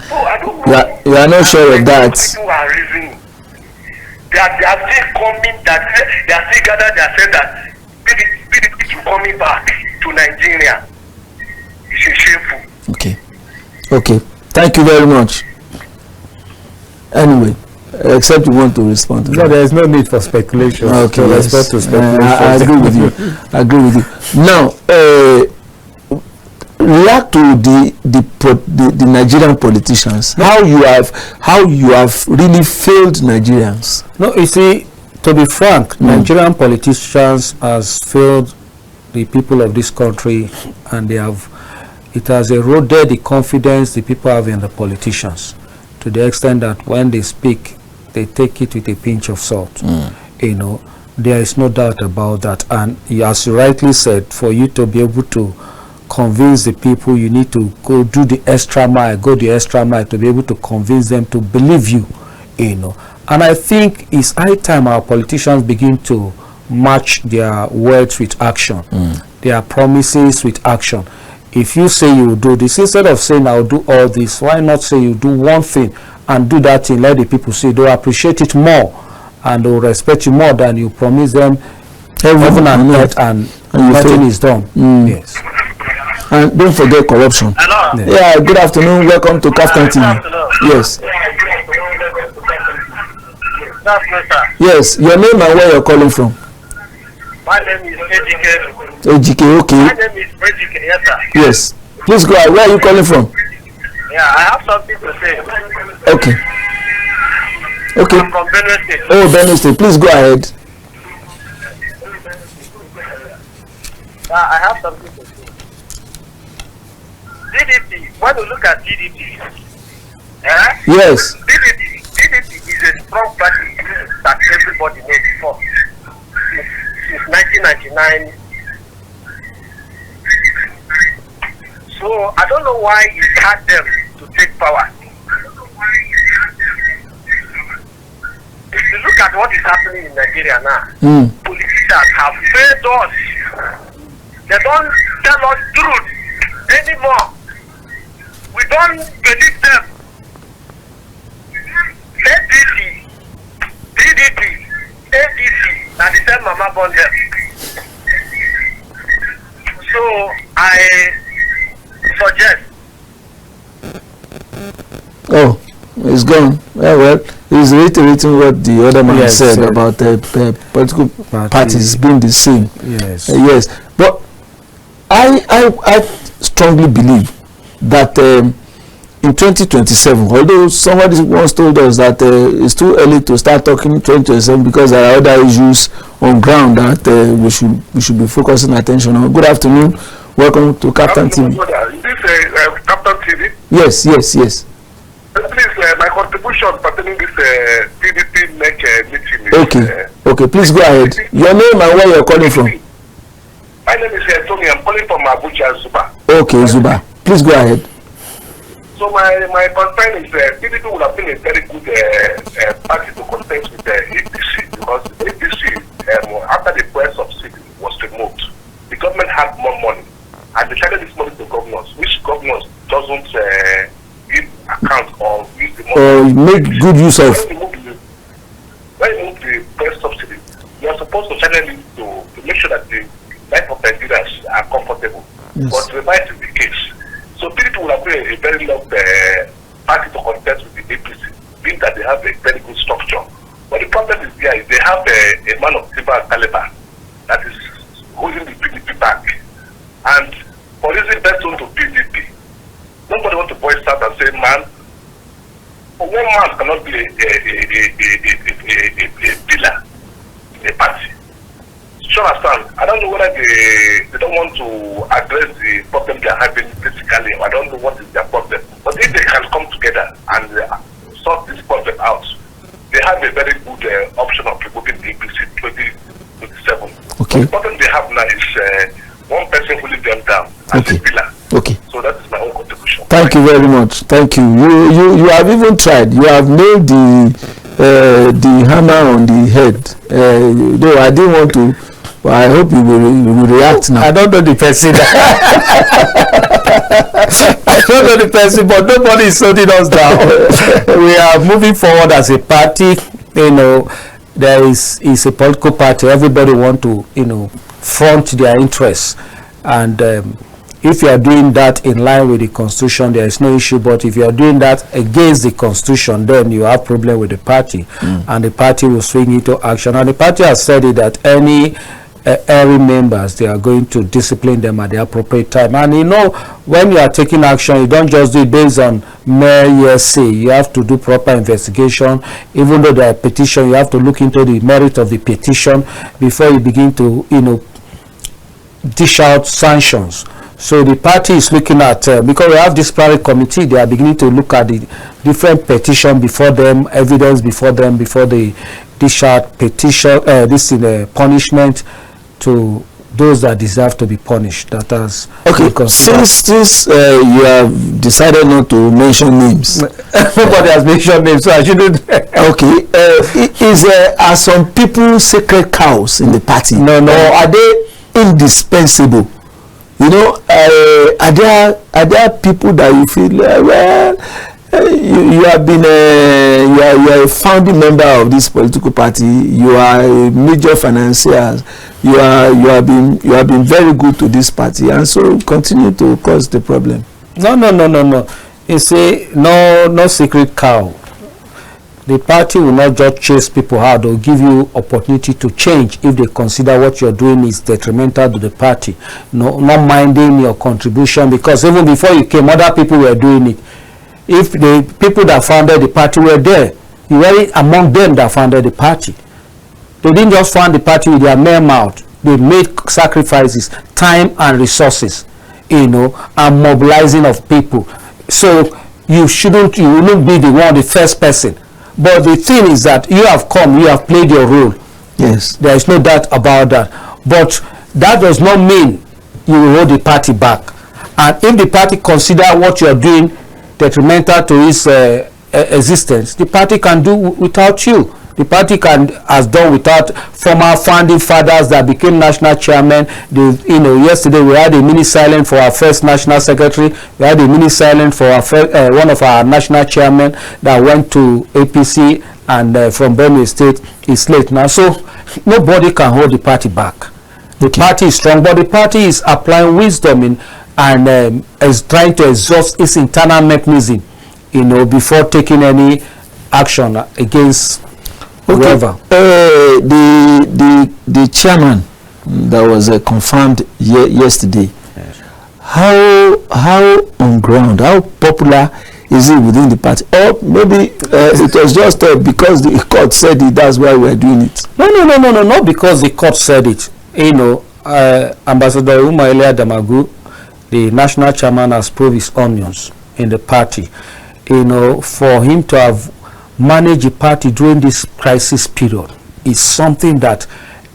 So I don't know. You are not sure of that. People are reasoning. They are still coming, they are still gathered, they are saying that PDP is coming back to Nigeria. It's shameful. Okay. Thank you very much. Anyway, except you want to respond to that. There is no need for speculation. Okay, yes. To speculation. I agree with you. Now, react to the Nigerian politicians. How you have really failed Nigerians. No, you see, to be frank, Nigerian politicians has failed the people of this country, and it has eroded the confidence the people have in the politicians, to the extent that when they speak, they take it with a pinch of salt. You know, there is no doubt about that. And as you rightly said, for you to be able to convince the people, you need to go the extra mile to be able to convince them to believe you. You know, and I think it's high time our politicians begin to match their words with action, their promises with action. If you say you will do this, instead of saying I'll do all this, why not say you do one thing and do that thing? Let the people see, they'll appreciate it more and they'll respect you more than you promise them heaven and earth, and nothing is done. Yes. And don't forget corruption. Hello. Yeah, good afternoon. Welcome to Captain TV. Yes. Yes, your name and where you're calling from? My name is Ejike. Ejike, okay. My name is Ejike, yes sir. Yes. Please go ahead. Where are you calling from? Yeah, I have something to say. Okay. I'm from Benue State. Oh, Benue State. Please go ahead. I have something to say. DDP, when you look at DDP, yes. DDP is a strong party that everybody knows before. Since 1999. So I don't know why it had them to take power. If you look at what is happening in Nigeria now, politicians have failed us. They don't tell us truth anymore. We don't believe them. APC, PDP, APC, and the same mama born them. So I suggest. Oh, it's gone. Well, he's reiterating what the other man said about political parties being the same. Yes. Yes. But I strongly believe that in 2027, although somebody once told us that it's too early to start talking 2027 because there are other issues on ground that we should be focusing attention on. Good afternoon. Welcome to Captain TV. Is this Captain TV? Yes. Please, my contribution pertaining this PDP NEC meeting. Okay. Please go ahead. Your name and where you're calling from? My name is Tony. I'm calling from Abuja, Zuba. Okay, Zuba. Please go ahead. So my concern is PDP would have been a very good party to contest with the APC, because APC, after the price of city was removed, the government had more money and they charged this money to governors, which governors doesn't give account or use the money. Make good use of. When you move the price subsidy, you are supposed to channel it to make sure that the life of Nigerians are comfortable. Yes. But the reverse is the case. So PDP will have been a very long party to contest with the APC, being that they have a very good structure. But the problem is there is they have a man of silver caliber that is holding the PDP back. And for using best on to PDP, nobody wants to voice out and say, man, one man cannot be a pillar in a party. Sure, understand. I don't know whether they don't want to address the problem they are having physically. I don't know what is their problem. But if they can come together and sort this problem out, they have a very good option of removing the APC 2027. Okay. The problem they have now is one person holding them down as a pillar. Okay. So that is my own contribution. Thank you very much. Thank you. You have even tried. You have nailed the hammer on the head. Though I didn't want to. But I hope you will react now. I don't know the person. I don't know the person, but nobody is shutting us down. We are moving forward as a party. You know, there is a political party, everybody want to, front their interests, and if you are doing that in line with the constitution, there is no issue. But if you are doing that against the constitution, then you have problem with the party, and the party will swing into action. And the party has said it that any erring members, they are going to discipline them at the appropriate time. And when you are taking action, you don't just do it based on mere hearsay. You have to do proper investigation. Even though there are petition, you have to look into the merit of the petition before you begin to dish out sanctions. So the party is looking at, because we have this private committee, they are beginning to look at the different petition before them, evidence before them, before they dish out petition, this is a punishment to those that deserve to be punished. That has since you have decided not to mention names. Nobody has mentioned names, so I shouldn't. Okay, are some people sacred cows in the party? No. Or are they indispensable? Are there people that you feel you have been you are a founding member of this political party, you are a major financier, you have been very good to this party, and so continue to cause the problem? No. You see, no secret cow. The party will not just chase people out. They'll give you opportunity to change if they consider what you're doing is detrimental to the party. Not minding your contribution, because even before you came, other people were doing it. If the people that founded the party were there, you were among them that founded the party. They didn't just found the party with their mere mouth. They made sacrifices, time and resources, and mobilizing of people. So you wouldn't be the first person. But the thing is that you have come, you have played your role. Yes. There is no doubt about that. But that does not mean you will hold the party back. And if the party consider what you are doing detrimental to its existence, the party can do without you. The party has done without former founding fathers that became national chairman. Yesterday we had a mini silent for our first national secretary. We had a mini silent for our one of our national chairmen that went to APC, and from Benue State is late now. So nobody can hold the party back. The party is strong, but the party is applying wisdom and is trying to exhaust its internal mechanism, before taking any action against whoever. The chairman that was confirmed yesterday. Yes. How on ground? How popular is it within the party? Or maybe it was just because the court said it. That's why we're doing it. No. Not because the court said it. Ambassador Umar Damagum, the national chairman, has proved his onions in the party. For him to have managed the party during this crisis period is something that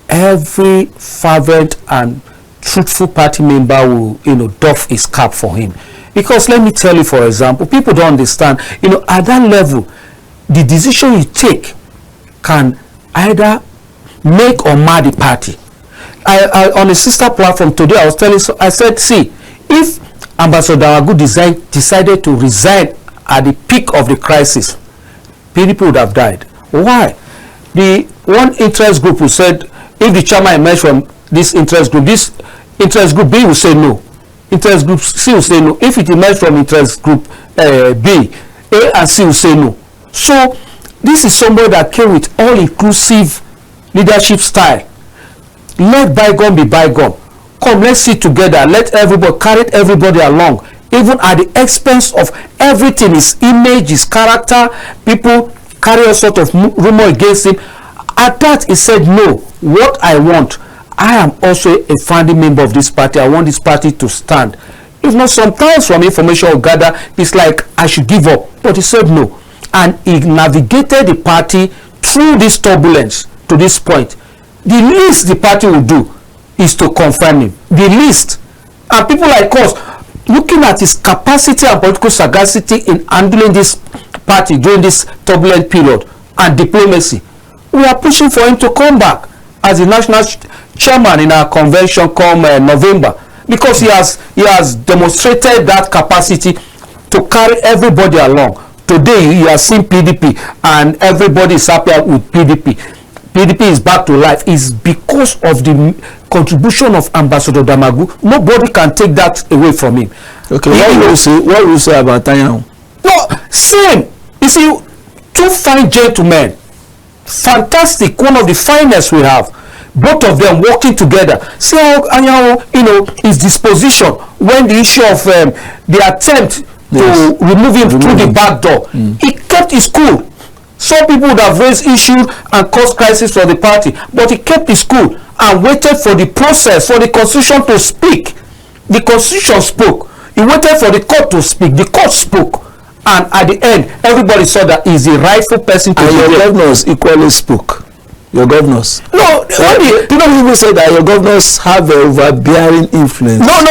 every fervent and truthful party member will, doff his cap for him. Because let me tell you, for example, people don't understand, at that level, the decision you take can either make or mar the party. I on a sister platform today, I said, see, if Ambassador Damagum decided to resign at the peak of the crisis, people would have died. Why? The one interest group who said, if the chairman emerged from this interest group B will say no. Interest group C will say no. If it emerged from interest group B, A and C will say no. So this is somebody that came with all-inclusive leadership style. Let bygone be bygone. Come, let's sit together. Let everybody carry everybody along, even at the expense of everything, his image, his character. People carry all sort of rumor against him. At that, he said, no, what I want, I am also a founding member of this party. I want this party to stand. If not, sometimes from information we gather, it's like I should give up. But he said no. And he navigated the party through this turbulence to this point. The least the party will do is to confirm him. The least. And people like us, looking at his capacity and political sagacity in handling this party during this turbulent period and diplomacy, we are pushing for him to come back as the national chairman in our convention come November, because he has demonstrated that capacity to carry everybody along. Today you are seeing PDP and everybody is happy with PDP. PDP is back to life is because of the contribution of Ambassador Damagum. Nobody can take that away from him. Okay, what will you say about Tanyan? No, same. You see, two fine gentlemen, fantastic, one of the finest we have. Both of them working together. See how Anyanwu, his disposition when the issue of the attempt to remove him through the back door. He kept his cool. Some people would have raised issues and caused crisis for the party, but he kept his cool and waited for the process, for the constitution to speak. The constitution spoke. He waited for the court to speak. The court spoke. And at the end, everybody saw that he's the rightful person to be there. And your governors equally spoke. Your governors. No, people say that your governors have an overbearing influence. No.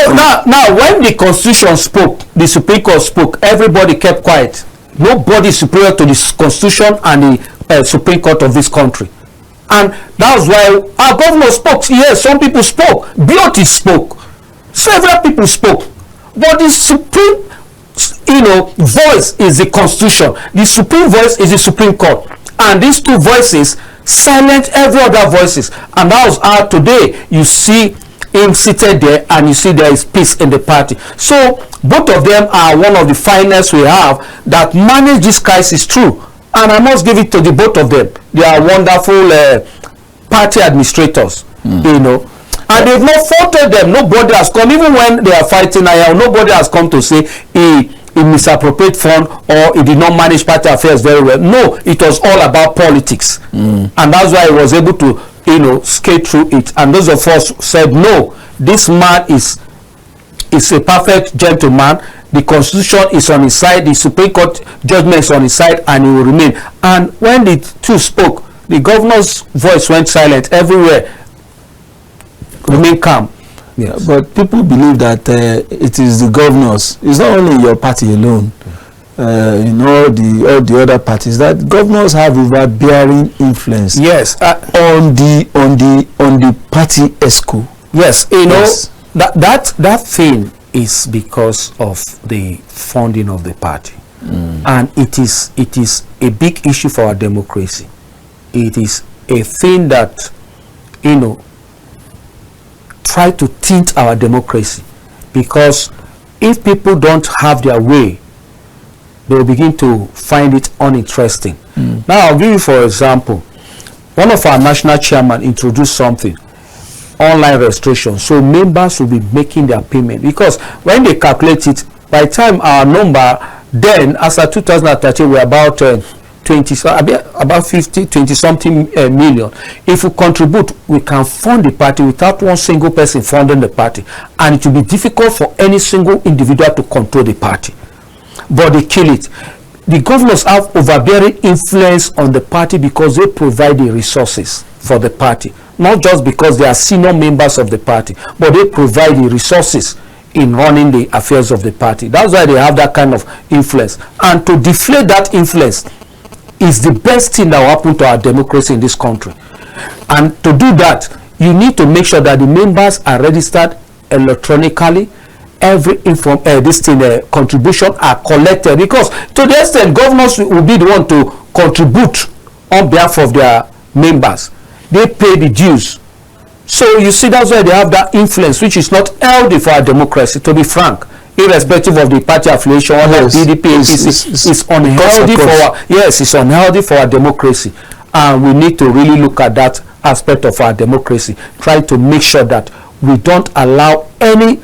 Now, when the constitution spoke, the Supreme Court spoke, everybody kept quiet. Nobody is superior to the constitution and the Supreme Court of this country. And that's why our governor spoke. Yes, some people spoke. Beauty spoke. Several people spoke. But the supreme, voice is the constitution. The supreme voice is the Supreme Court. And these two voices silence every other voices. And that was how today you see him seated there and you see there is peace in the party. So both of them are one of the finest we have that manage this crisis through. And I must give it to the both of them. They are wonderful party administrators, And they've not faulted them. Nobody has come, even when they are fighting now, nobody has come to say he misappropriate fund or he did not manage party affairs very well. No, it was all about politics. And that's why he was able to, skate through it. And those of us said, no, this man is a perfect gentleman. The constitution is on his side. The Supreme Court judgment is on his side, and he will remain. And when the two spoke, the governor's voice went silent everywhere. Remain calm. Yes. But people believe that it is the governors. It's not only your party alone. All the other parties, that governors have overbearing influence. Yes. On the party ESCO. Yes. Yes. That thing is because of the funding of the party, and it is a big issue for our democracy. It is a thing that try to tint our democracy, because if people don't have their way, they will begin to find it uninteresting. Now I'll give you, for example, one of our national chairman introduced something, online registration, so members will be making their payment, because when they calculate it, by the time our number then, as of 2013, we're about 20 something million. If we contribute, we can fund the party without one single person funding the party, and it will be difficult for any single individual to control the party. But they kill it. The governors have overbearing influence on the party because they provide the resources for the party, not just because they are senior members of the party, but they provide the resources in running the affairs of the party. That's why they have that kind of influence. And to deflate that influence is the best thing that will happen to our democracy in this country. And to do that, you need to make sure that the members are registered electronically. Every contribution are collected, because to the extent governors will be the one to contribute on behalf of their members. They pay the dues. So you see, that's why they have that influence, which is not healthy for our democracy, to be frank. Irrespective of the party affiliation, PDP, it's unhealthy for our, it's unhealthy for our democracy, and we need to really look at that aspect of our democracy. Try to make sure that we don't allow any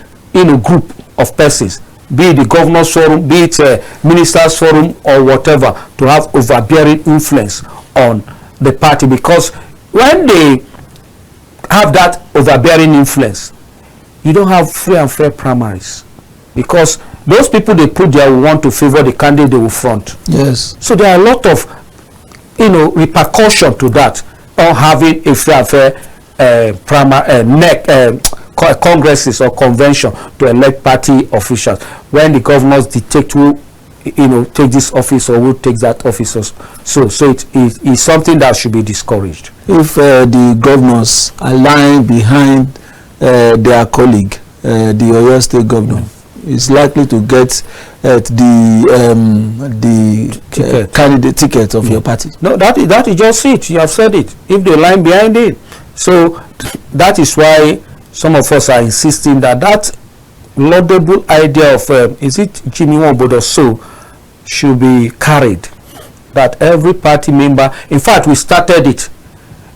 group of persons, be it the governor's forum, be it minister's forum or whatever, to have overbearing influence on the party, because when they have that overbearing influence, you don't have free and fair primaries. Because those people they put there will want to favor the candidate they will front. Yes. So there are a lot of, repercussion to that, or having a fair congresses or convention to elect party officials. When the governors dictate who, take this office or who takes that office. So it is something that should be discouraged. If the governors align behind their colleague, the Oyo State governor, is likely to get the candidate ticket of your party. No, that is just it. You have said it. If they line behind it, so that is why some of us are insisting that laudable idea of is it Jimmy Wombodo so should be carried. That every party member, in fact, we started it.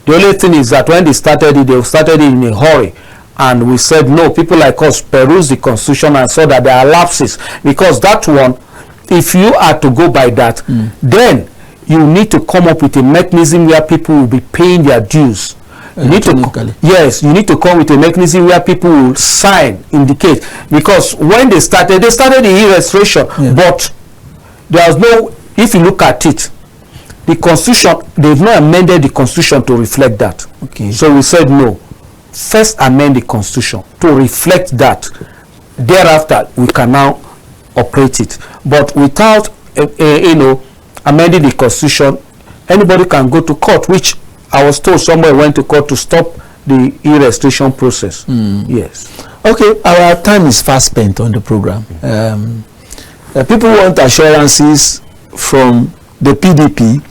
The only thing is that when they started it in a hurry. And we said, no, people like us peruse the constitution and saw that there are lapses. Because that one, if you are to go by that, then you need to come up with a mechanism where people will be paying their dues. You need to, yes, you need to come with a mechanism where people will sign, indicate. Because when they started the e-registration, but there was no, if you look at it, the constitution, they've not amended the constitution to reflect that. Okay. So we said no. First amend the constitution to reflect that. Thereafter, we can now operate it. But without, amending the constitution, anybody can go to court, which I was told somebody went to court to stop the e-registration process. Yes. Okay, our time is fast spent on the program. People want assurances from the PDP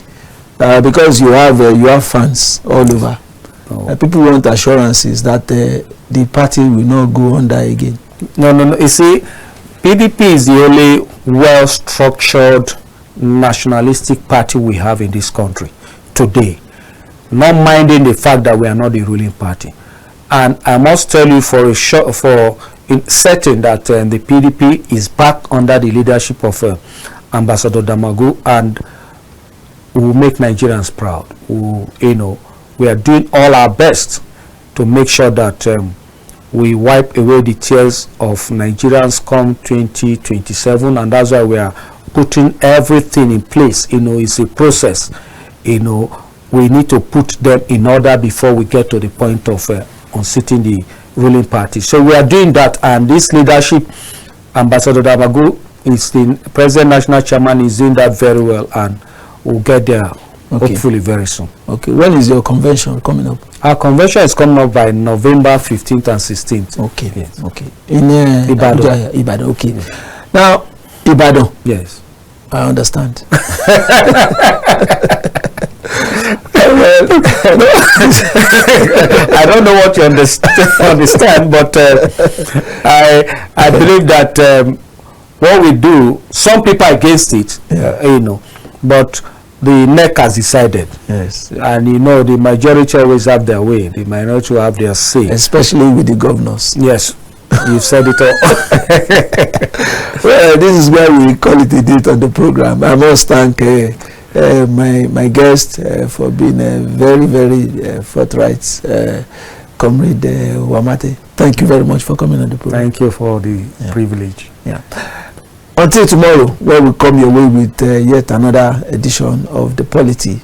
because you have fans all over. People want assurances that the party will not go under again. No. You see, PDP is the only well-structured nationalistic party we have in this country today, not minding the fact that we are not the ruling party. And I must tell you for certain that the PDP is back under the leadership of Ambassador Damagum, and will make Nigerians proud. We are doing all our best to make sure that we wipe away the tears of Nigerians come 2027, and that's why we are putting everything in place. It's a process. We need to put them in order before we get to the point of unseating the ruling party. So we are doing that, and this leadership, Ambassador Damagum is the President National Chairman, is doing that very well, and we'll get there. Okay. Hopefully very soon. Okay. When is your convention coming up? Our convention is coming up by November 15th and 16th. Okay. Yes. Okay. In Ibadan. Ibadan. Okay. Yes. Now, Ibadan. Yes. I understand. I don't know what you understand, but I believe that what we do, some people are against it, but the NEC has decided. Yes. And the majority always have their way. The minority will have their say. Especially with the governors. Yes. You've said it all. Well, this is where we call it a date on the program. I must thank my guest for being a very, very forthright comrade Wamate. Thank you very much for coming on the program. Thank you for the privilege. Yeah. Until tomorrow, where we come your way with yet another edition of the Polity.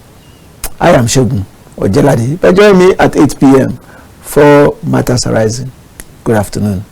I am Shogun Ojelade. Join me at 8 p.m. for Matters Arising. Good afternoon.